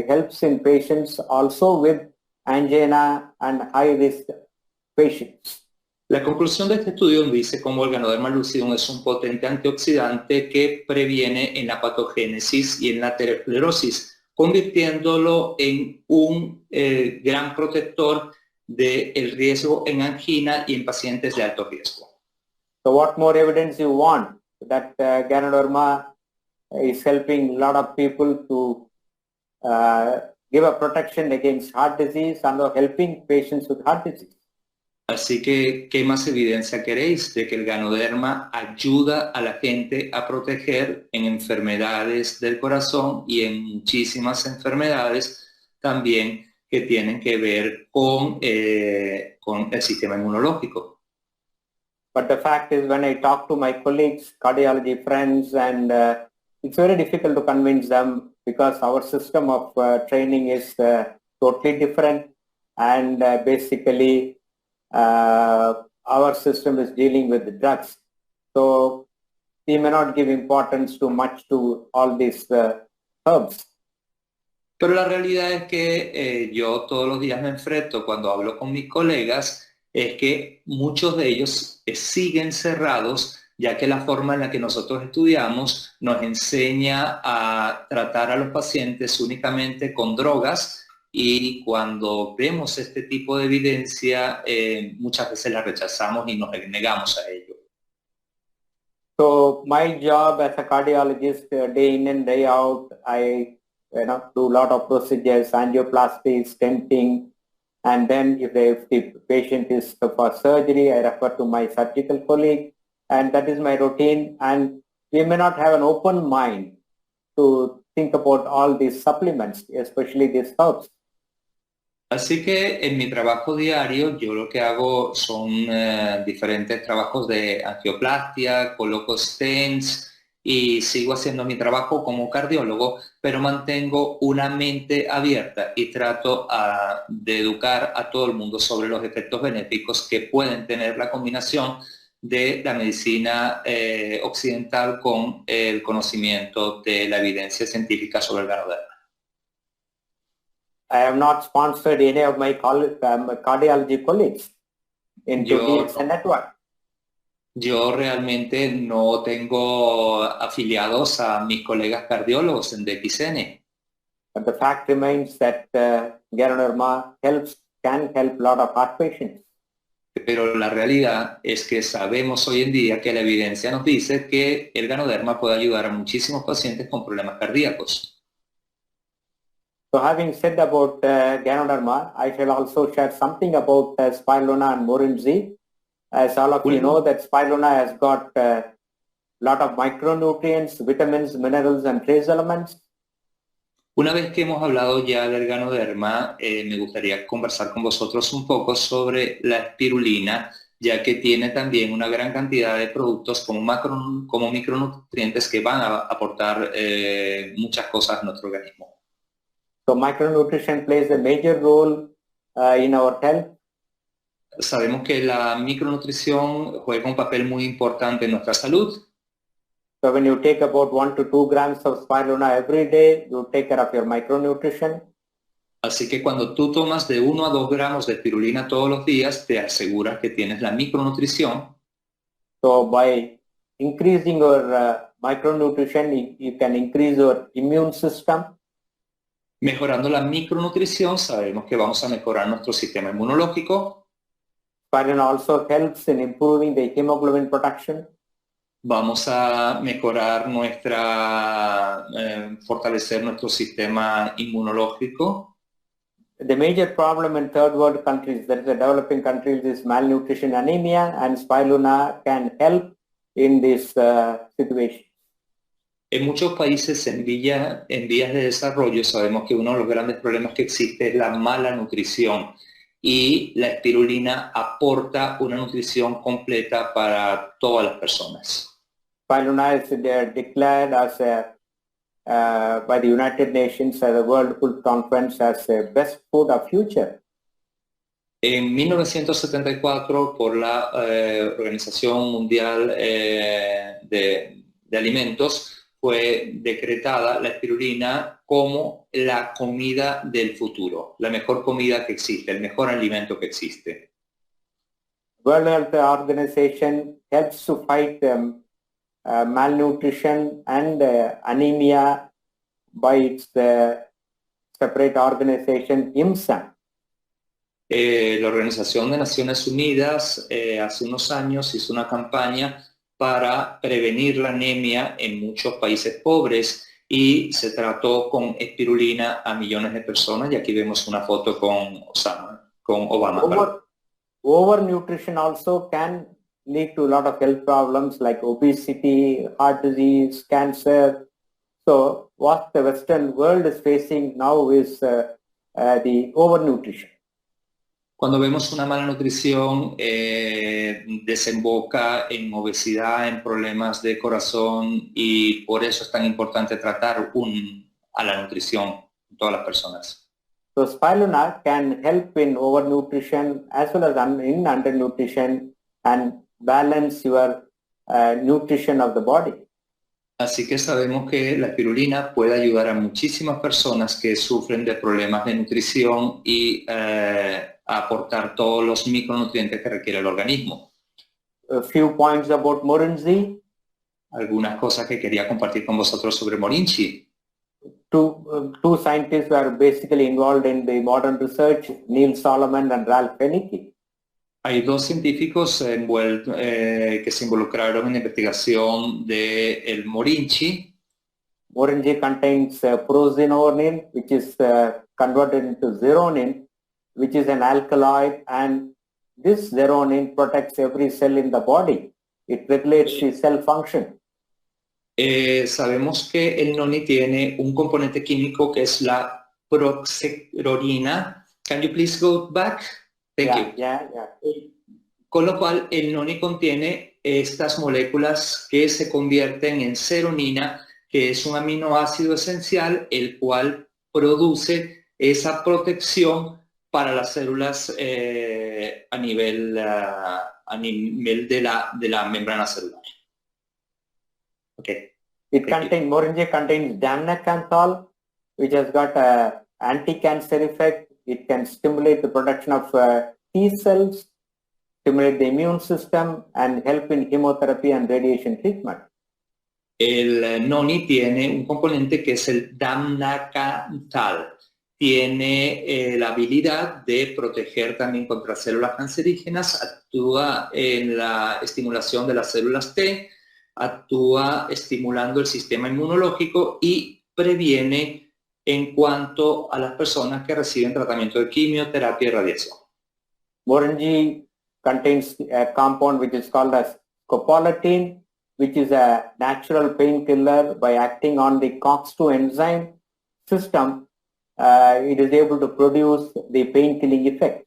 helps in patients also with angina and high risk patients. La conclusión de este estudio dice cómo el Ganoderma lucidum es un potente antioxidante que previene en la patogénesis y en la aterosclerosis, convirtiéndolo en un gran protector del riesgo en angina y en pacientes de alto riesgo. So what more evidence you want that Ganoderma is helping a lot of people to give a protection against heart disease and helping patients with heart disease? Así que, ¿qué más evidencia queréis de que el Ganoderma ayuda a la gente a proteger en enfermedades del corazón y en muchísimas enfermedades también que tienen que ver con el sistema inmunológico? But the fact is, when I talk to my colleagues, cardiology friends, and it's very difficult to convince them because our system of training is totally different, and basically our system is dealing with the drugs. So we may not give importance too much to all these herbs. Pero la realidad es que yo todos los días me enfrento cuando hablo con mis colegas es que muchos de ellos siguen cerrados, ya que la forma en la que nosotros estudiamos nos enseña a tratar a los pacientes únicamente con drogas, y cuando vemos este tipo de evidencia muchas veces la rechazamos y nos negamos a ello. So my job as a cardiologist, day in and day out, I do a lot of procedures, angioplasty, stenting, and then if the patient is for surgery, I refer to my surgical colleague, and that is my routine. And we may not have an open mind to think about all these supplements, especially these herbs. Así que en mi trabajo diario yo lo que hago son diferentes trabajos de angioplastia, coloco stents y sigo haciendo mi trabajo como cardiólogo, pero mantengo una mente abierta y trato de educar a todo el mundo sobre los efectos benéficos que pueden tener la combinación de la medicina occidental con el conocimiento de la evidencia científica sobre el Ganoderma. I have not sponsored any of my cardiology colleagues into DXN network. Yo realmente no tengo afiliados a mis colegas cardiólogos en DXN. But the fact remains that Ganoderma can help a lot of heart patients. Pero la realidad es que sabemos hoy en día que la evidencia nos dice que el Ganoderma puede ayudar a muchísimos pacientes con problemas cardíacos. So having said about Ganoderma, I shall also share something about Spirulina and Morinzi. As all of you know, that Spirulina has got a lot of micronutrients, vitamins, minerals, and trace elements. Una vez que hemos hablado ya del Ganoderma, me gustaría conversar con vosotros un poco sobre la espirulina, ya que tiene también una gran cantidad de productos como micronutrientes que van a aportar muchas cosas a nuestro organismo. So micronutrition plays a major role in our health. Sabemos que la micronutrición juega un papel muy importante en nuestra salud. So when you take about 1 to 2 grams of spirulina every day, you take care of your micronutrition. Así que cuando tú tomas de 1 a 2 gramos de espirulina todos los días, te aseguras que tienes la micronutrición. So by increasing your micronutrition, you can increase your immune system. Mejorando la micronutrición, sabemos que vamos a mejorar nuestro sistema inmunológico. Spirulina also helps in improving the hemoglobin production. Vamos a mejorar fortalecer nuestro sistema inmunológico. The major problem in third world countries, that is the developing countries, is malnutrition, anemia, and spirulina can help in this situation. En muchos países en vías de desarrollo sabemos que uno de los grandes problemas que existe es la mala nutrición y la espirulina aporta una nutrición completa para todas las personas. Spirulina is declared as by the United Nations as the World Food Conference as the best food of future. En 1974, por la Organización Mundial de Alimentos, fue decretada la espirulina como la comida del futuro, la mejor comida que existe, el mejor alimento que existe. World Health Organization helps to fight malnutrition and anemia by its separate organization, IMSA. La Organización de Naciones Unidas hace unos años hizo una campaña para prevenir la anemia en muchos países pobres y se trató con espirulina a millones de personas, y aquí vemos una foto con Obama. Overnutrition also can lead to a lot of health problems like obesity, heart disease, cancer. So what the Western world is facing now is the overnutrition. Cuando vemos una mala nutrición, desemboca en obesidad, en problemas de corazón, y por eso es tan importante tratar a la nutrición en todas las personas. So spirulina can help in overnutrition as well as in undernutrition and balance your nutrition of the body. Así que sabemos que la espirulina puede ayudar a muchísimas personas que sufren de problemas de nutrición y aportar todos los micronutrientes que requiere el organismo. A few points about Morinji. Algunas cosas que quería compartir con vosotros sobre Morinji. Two scientists were basically involved in the modern research, Neil Solomon and Ralph Henneke. Hay dos científicos que se involucraron en la investigación del Morinji. Morinji contains prozinonin, which is converted into zeronin, which is an alkaloid, and this zeronin protects every cell in the body. It regulates the cell function. Sabemos que el noni tiene un componente químico que es la proxerolina. Can you please go back? Thank you. Yeah. Con lo cual el noni contiene estas moléculas que se convierten en seronina, que es un aminoácido esencial, el cual produce esa protección para las células a nivel de la membrana celular. Okay. Morinji contains damnacanthol, which has got an anti-cancer effect. It can stimulate the production of T cells, stimulate the immune system, and help in chemotherapy and radiation treatment. El noni tiene un componente que es el damnacanthal. Tiene la habilidad de proteger también contra células cancerígenas, actúa en la estimulación de las células T, actúa estimulando el sistema inmunológico y previene en cuanto a las personas que reciben tratamiento de quimioterapia y radiación. Morinji contains a compound which is called as scopolamine, which is a natural painkiller. By acting on the COX-2 enzyme system, it is able to produce the pain-killing effect.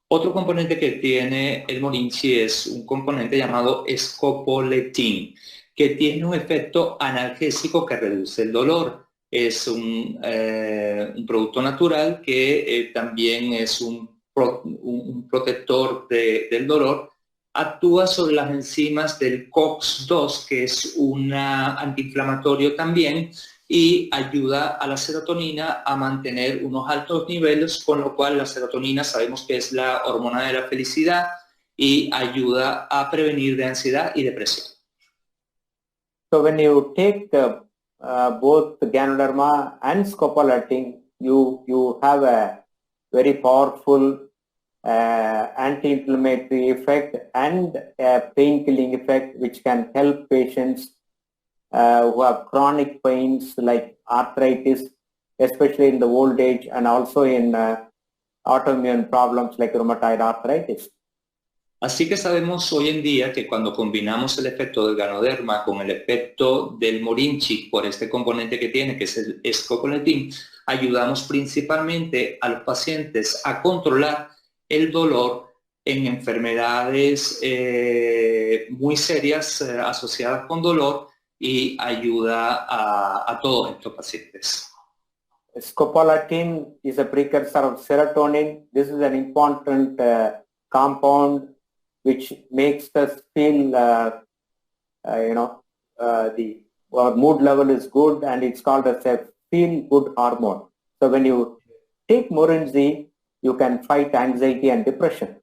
Otro componente que tiene el morinchi es un componente llamado scopoletin, que tiene un efecto analgésico que reduce el dolor. Es un producto natural que también es un protector del dolor. Actúa sobre las enzimas del COX-2, que es un antiinflamatorio también, y ayuda a la serotonina a mantener unos altos niveles, con lo cual la serotonina sabemos que es la hormona de la felicidad y ayuda a prevenir de ansiedad y depresión. So when you take both Ganoderma and Scopoletin, you have a very powerful anti-inflammatory effect and a pain-killing effect, which can help patients who have chronic pains like arthritis, especially in the old age, and also in autoimmune problems like rheumatoid arthritis. Así que sabemos hoy en día que cuando combinamos el efecto del Ganoderma con el efecto del morinchi por este componente que tiene, que es el scopoletin, ayudamos principalmente a los pacientes a controlar el dolor en enfermedades muy serias asociadas con dolor, y ayuda a todos estos pacientes. Scopoletin is a precursor of serotonin. This is an important compound which makes us feel, our mood level is good, and it's called as a feel-good hormone. So when you take Morinji, you can fight anxiety and depression.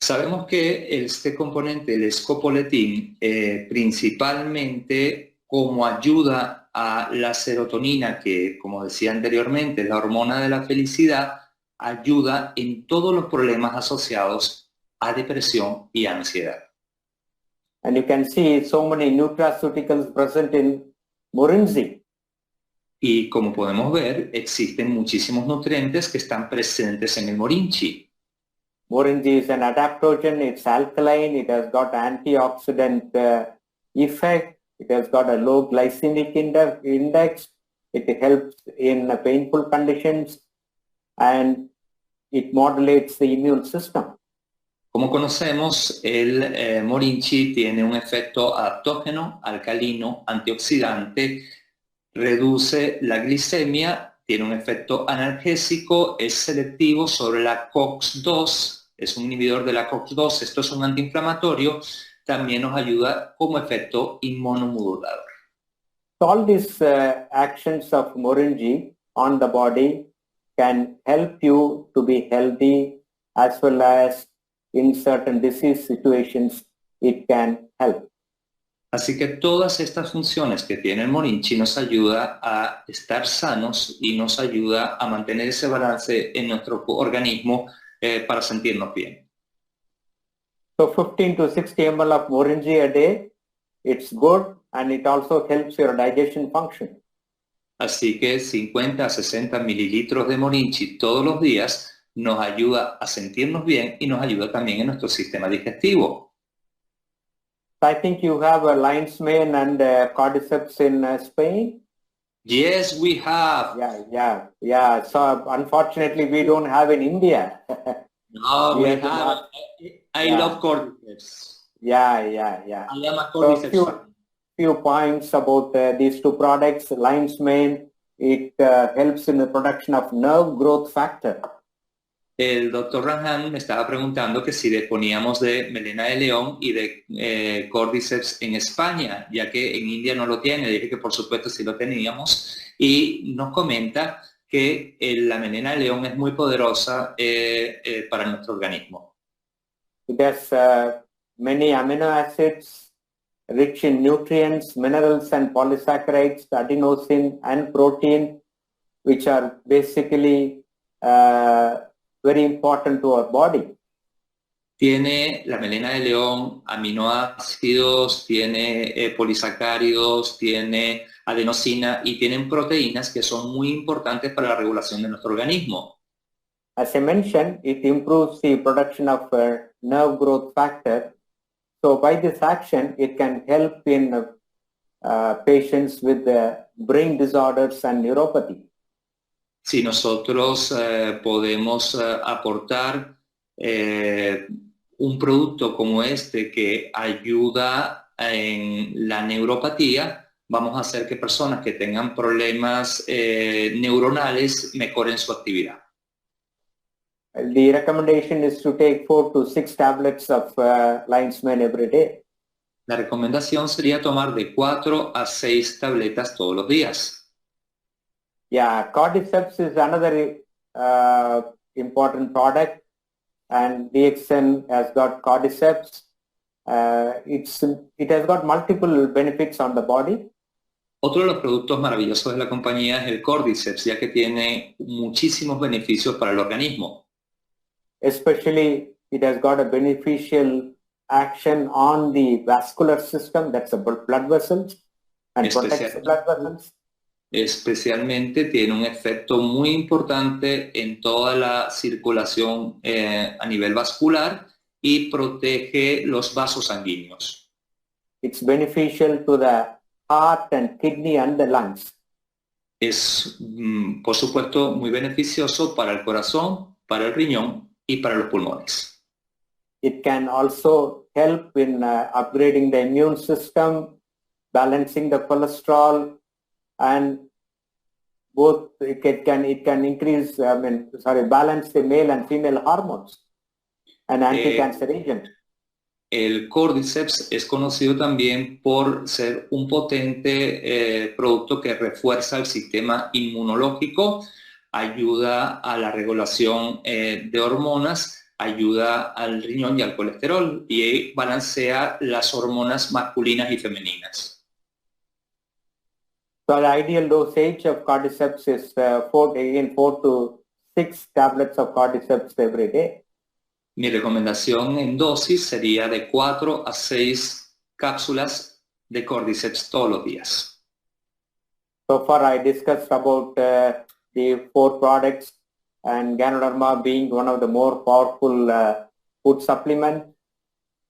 Sabemos que este componente, el scopoletin, principalmente como ayuda a la serotonina, que como decía anteriormente, es la hormona de la felicidad, ayuda en todos los problemas asociados a depresión y ansiedad. And you can see so many nutraceuticals present in Morinji. Y como podemos ver, existen muchísimos nutrientes que están presentes en el morinchi. Morinji is an adaptogen, it's alkaline, it has got antioxidant effect, it has got a low glycemic index, it helps in painful conditions, and it modulates the immune system. Como conocemos, el morinchi tiene un efecto adaptógeno, alcalino, antioxidante, reduce la glicemia, tiene un efecto analgésico, es selectivo sobre la COX-2, es un inhibidor de la COX-2, esto es un antiinflamatorio, también nos ayuda como efecto inmunomodulador. All these actions of Morinji on the body can help you to be healthy, as well as in certain disease situations it can help. Así que todas estas funciones que tiene el morinchi nos ayuda a estar sanos y nos ayuda a mantener ese balance en nuestro organismo para sentirnos bien. So 15 to 60 ml of Morinji a day, it's good, and it also helps your digestion function. Así que 50 a 60 mililitros de morinchi todos los días nos ayuda a sentirnos bien y nos ayuda también en nuestro sistema digestivo. I think you have a lion's mane and cordyceps in Spain. Yes, we have. Yeah. So unfortunately, we don't have in India. No, we have. I love cordyceps. Yeah. I am a So cordyceps. few points about these two products. Lion's mane, it helps in the production of nerve growth factor. El doctor Ranjan me estaba preguntando que si disponíamos de melena de león y de cordyceps en España, ya que en India no lo tiene. Dije que por supuesto sí lo teníamos, y nos comenta que la melena de león es muy poderosa para nuestro organismo. It has many amino acids, rich in nutrients, minerals and polysaccharides, adenosine and protein, which are basically very important to our body. Tiene la melena de león aminoácidos, tiene polisacáridos, tiene adenosina y tienen proteínas que son muy importantes para la regulación de nuestro organismo. As I mentioned, it improves the production of nerve growth factor. So by this action, it can help in patients with brain disorders and neuropathy. Si nosotros podemos aportar un producto como este que ayuda en la neuropatía, vamos a hacer que personas que tengan problemas neuronales mejoren su actividad. The recommendation is to take 4 to 6 tablets of lion's mane every day. La recomendación sería tomar de 4 a 6 tabletas todos los días. Yeah, Cordyceps is another important product, and DXN has got Cordyceps. It has got multiple benefits on the body. Otro de los productos maravillosos de la compañía es el Cordyceps, ya que tiene muchísimos beneficios para el organismo. Especially, it has got a beneficial action on the vascular system, that's the blood vessels, and protects the blood vessels. Especialmente tiene un efecto muy importante en toda la circulación a nivel vascular y protege los vasos sanguíneos. It's beneficial to the heart and kidney and the lungs. Es, por supuesto, muy beneficioso para el corazón, para el riñón y para los pulmones. It can also help in upgrading the immune system, balancing the cholesterol, and both it can increase, balance the male and female hormones, and anti-cancer agent. El Cordyceps es conocido también por ser un potente producto que refuerza el sistema inmunológico, ayuda a la regulación de hormonas, ayuda al riñón y al colesterol y balancea las hormonas masculinas y femeninas. So the ideal dosage of Cordyceps is 4 to 6 tablets of Cordyceps every day. Mi recomendación en dosis sería de 4 a 6 cápsulas de Cordyceps todos los días. So far I discussed about the 4 products and Ganoderma being one of the more powerful food supplement.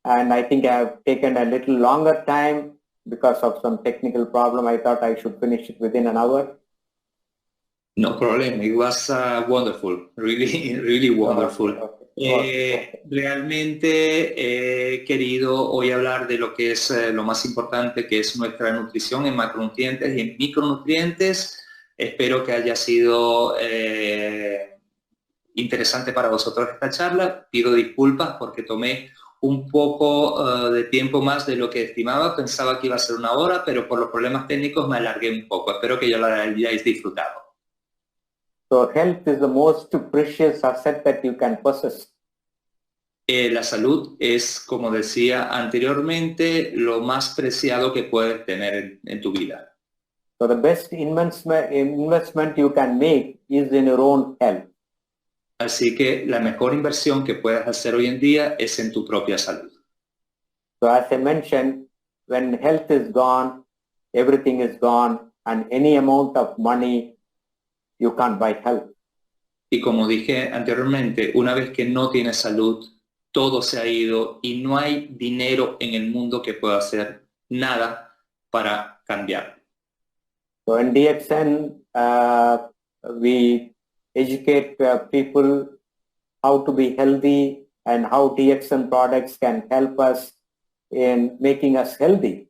And I think I have taken a little longer time because of some technical problem. I thought I should finish it within an hour. No problem. It was wonderful. Really wonderful. Realmente he querido hoy hablar de lo que es lo más importante, que es nuestra nutrición en macronutrientes y en micronutrientes. Espero que haya sido interesante para vosotros esta charla. Pido disculpas porque tomé un poco de tiempo más de lo que estimaba. Pensaba que iba a ser una hora, pero por los problemas técnicos me alargué un poco. Espero que ya lo hayáis disfrutado. So health is the most precious asset that you can possess. La salud es, como decía anteriormente, lo más preciado que puedes tener en tu vida. So the best investment you can make is in your own health. Así que la mejor inversión que puedes hacer hoy en día es en tu propia salud. So as I mentioned, when health is gone, everything is gone, and any amount of money you can't buy health. Y como dije anteriormente, una vez que no tienes salud, todo se ha ido y no hay dinero en el mundo que pueda hacer nada para cambiar. So in DXN, we educate people how to be healthy and how DXN products can help us in making us healthy.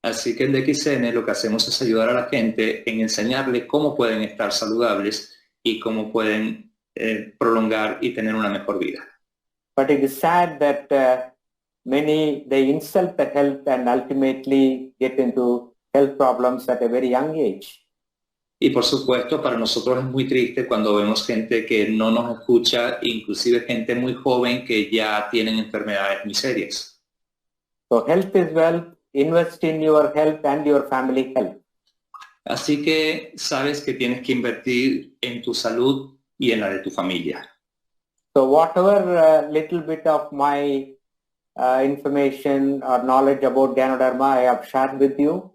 Así que en DXN lo que hacemos es ayudar a la gente en enseñarles cómo pueden estar saludables y cómo pueden prolongar y tener una mejor vida. But it is sad that many, they insult the health and ultimately get into health problems at a very young age. Y por supuesto, para nosotros es muy triste cuando vemos gente que no nos escucha, inclusive gente muy joven que ya tienen enfermedades muy serias. So health is wealth. Invest in your health and your family health. Así que sabes que tienes que invertir en tu salud y en la de tu familia. So whatever little bit of my information or knowledge about Ganoderma I have shared with you.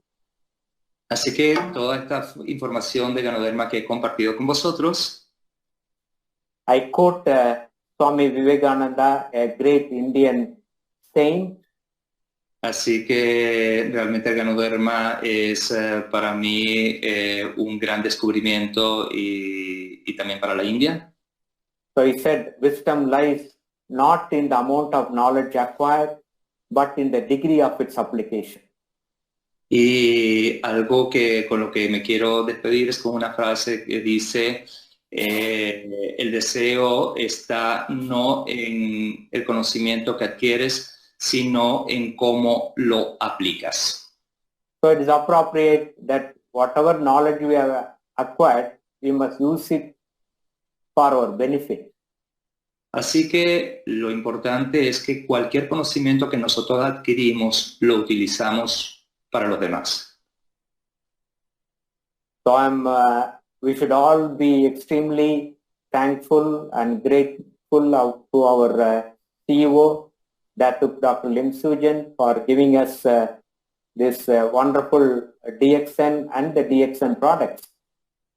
Así que toda esta información de Ganoderma que he compartido con vosotros, I quote Swami Vivekananda, a great Indian saint. así que realmente el Ganoderma es para mí un gran descubrimiento y también para la India. So he said, wisdom lies not in the amount of knowledge acquired, but in the degree of its application. Y algo que con lo que me quiero despedir es con una frase que dice, el deseo está no en el conocimiento que adquieres, sino en cómo lo aplicas. So it is appropriate that whatever knowledge we have acquired, we must use it for our benefit. Así que lo importante es que cualquier conocimiento que nosotros adquirimos lo utilizamos para los demás. So we should all be extremely thankful and grateful to our CEO, Dr. Lim Soo-jin, for giving us this wonderful DXN and the DXN products.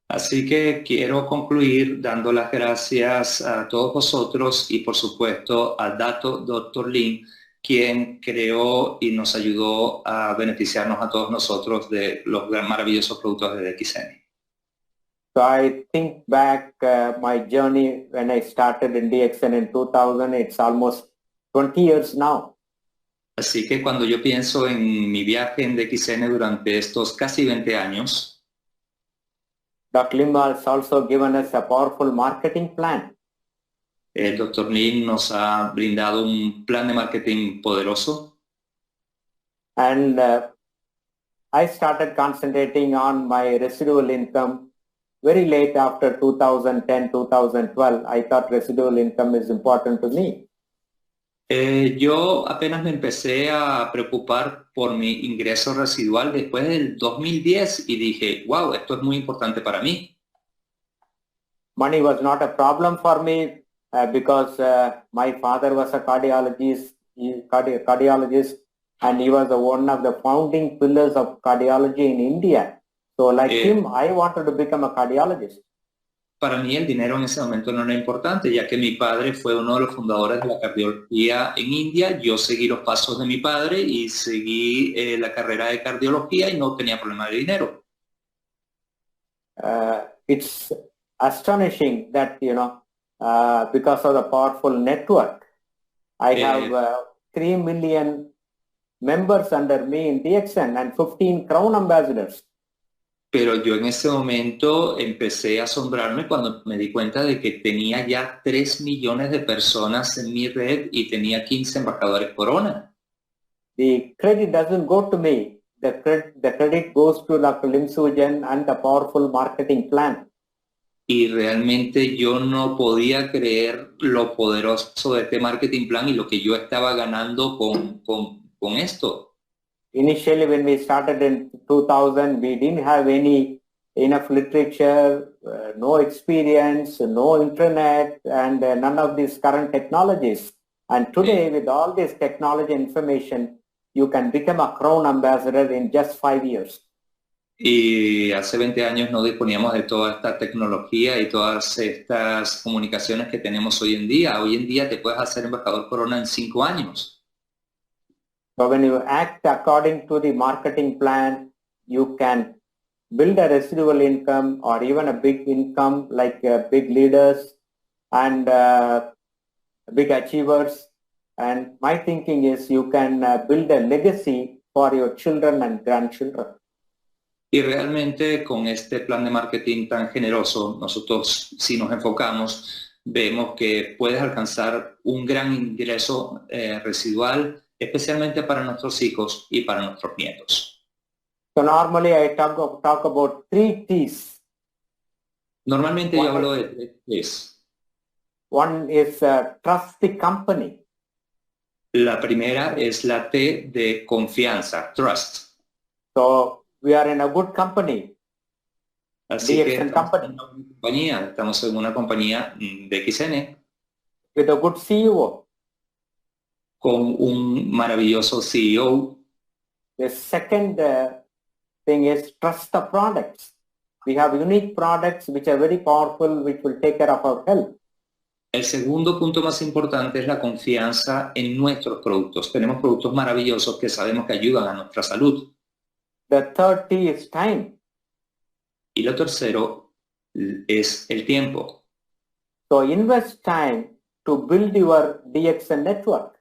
Así que quiero concluir dando las gracias a todos vosotros y por supuesto a Dr. Lim, quien creó y nos ayudó a beneficiarnos a todos nosotros de los maravillosos productos de DXN. So I think back my journey when I started in DXN in 2000, it's almost 20 years now. Así que cuando yo pienso en mi viaje en DXN durante estos casi 20 años, Dr. Lim has also given us a powerful marketing plan. el Dr. Lim nos ha brindado un plan de marketing poderoso. And I started concentrating on my residual income very late after 2010, 2012. I thought residual income is important to me. Yo apenas me empecé a preocupar por mi ingreso residual después del 2010 y dije, wow, esto es muy importante para mí. Money was not a problem for me because my father was a cardiologist, and he was one of the founding pillars of cardiology in India. So like him, I wanted to become a cardiologist. Para mí el dinero en ese momento no era importante, ya que mi padre fue uno de los fundadores de la cardiología en India. Yo seguí los pasos de mi padre y seguí la carrera de cardiología y no tenía problema de dinero. It's astonishing that, because of the powerful network, I have 3 million members under me in DXN and 15 Crown ambassadors. Pero yo en ese momento empecé a asombrarme cuando me di cuenta de que tenía ya 3 millones de personas en mi red y tenía 15 embajadores Corona. The credit doesn't go to me. The credit goes to Dr. Lim Soo-jin and the powerful marketing plan. Y realmente yo no podía creer lo poderoso de este marketing plan y lo que yo estaba ganando con esto. Initially, when we started in 2000, we didn't have enough literature, no experience, no internet, and none of these current technologies. And today, with all this technology information, you can become a Crown ambassador in just 5 years. Y hace 20 años no disponíamos de toda esta tecnología y todas estas comunicaciones que tenemos hoy en día. Hoy en día te puedes hacer embajador Corona en 5 años. So when you act according to the marketing plan, you can build a residual income or even a big income like big leaders and big achievers. And my thinking is you can build a legacy for your children and grandchildren. Y realmente con este plan de marketing tan generoso, nosotros si nos enfocamos, vemos que puedes alcanzar un gran ingreso residual, especialmente para nuestros hijos y para nuestros nietos. So normally I talk about 3 T's. Normalmente yo hablo de 3 T's. One is trust the company. La primera es la T de confianza, trust. So we are in a good company. Así que DXN estamos en una compañía de XN. With a good CEO. Con un maravilloso CEO. The second thing is trust the products. We have unique products which are very powerful, which will take care of our health. El segundo punto más importante es la confianza en nuestros productos. Tenemos productos maravillosos que sabemos que ayudan a nuestra salud. The third T is time. Y lo tercero es el tiempo. So invest time to build your DXN network.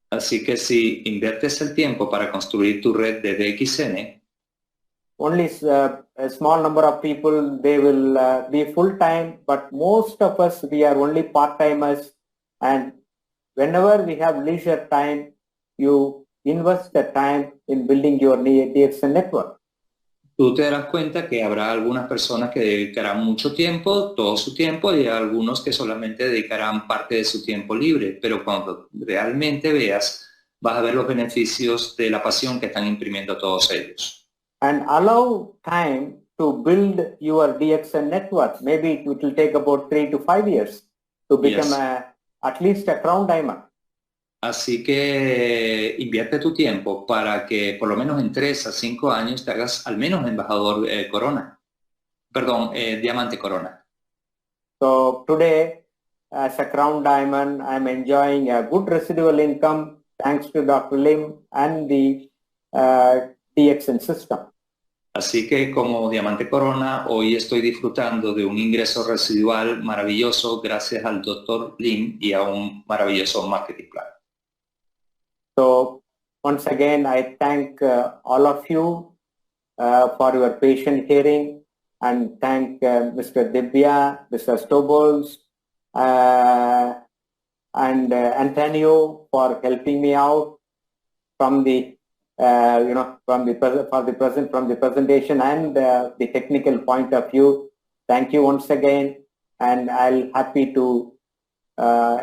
Así que si inviertes el tiempo para construir tu red de DXN, only a small number of people, they will be full-time, but most of us, we are only part-timers, and whenever we have leisure time, you invest the time in building your DXN network. tú te darás cuenta que habrá algunas personas que dedicarán mucho tiempo, todo su tiempo, y algunos que solamente dedicarán parte de su tiempo libre. Pero cuando realmente veas, vas a ver los beneficios de la pasión que están imprimiendo todos ellos. And allow time to build your DXN network. Maybe it will take about 3 to 5 years to become at least a Crown Diamond. Así que invierte tu tiempo para que por lo menos en 3 a 5 años te hagas al menos embajador Corona. Perdón, Diamante Corona. So today, as a Crown Diamond, I'm enjoying a good residual income thanks to Dr. Lim and the DXN system. Así que como Diamante Corona, hoy estoy disfrutando de un ingreso residual maravilloso gracias al Dr. Lim y a un maravilloso marketing plan. So once again, I thank all of you for your patient hearing, and thank Mr. Divya, Mr. Stobols, and Antonio for helping me out from the from the presentation and the technical point of view. Thank you once again, and I'll happy to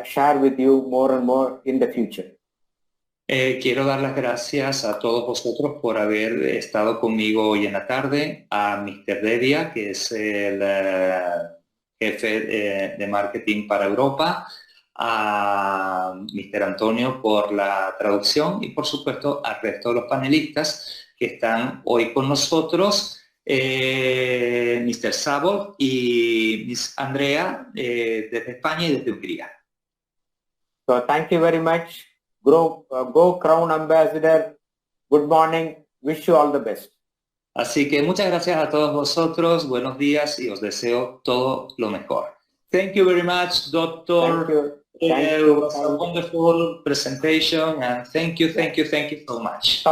share with you more and more in the future. Quiero dar las gracias a todos vosotros por haber estado conmigo hoy en la tarde, a Mr. Devia, que es el jefe de marketing para Europa, a Mr. Antonio por la traducción y por supuesto al resto de los panelistas que están hoy con nosotros, Mr. Sabo y Miss Andrea desde España y desde Hungría. So thank you very much. Go Crown Ambassador. Good morning. Wish you all the best. Así que muchas gracias a todos vosotros. Buenos días y os deseo todo lo mejor. Thank you very much, Doctor. Thank you. It was a wonderful presentation, and thank you so much.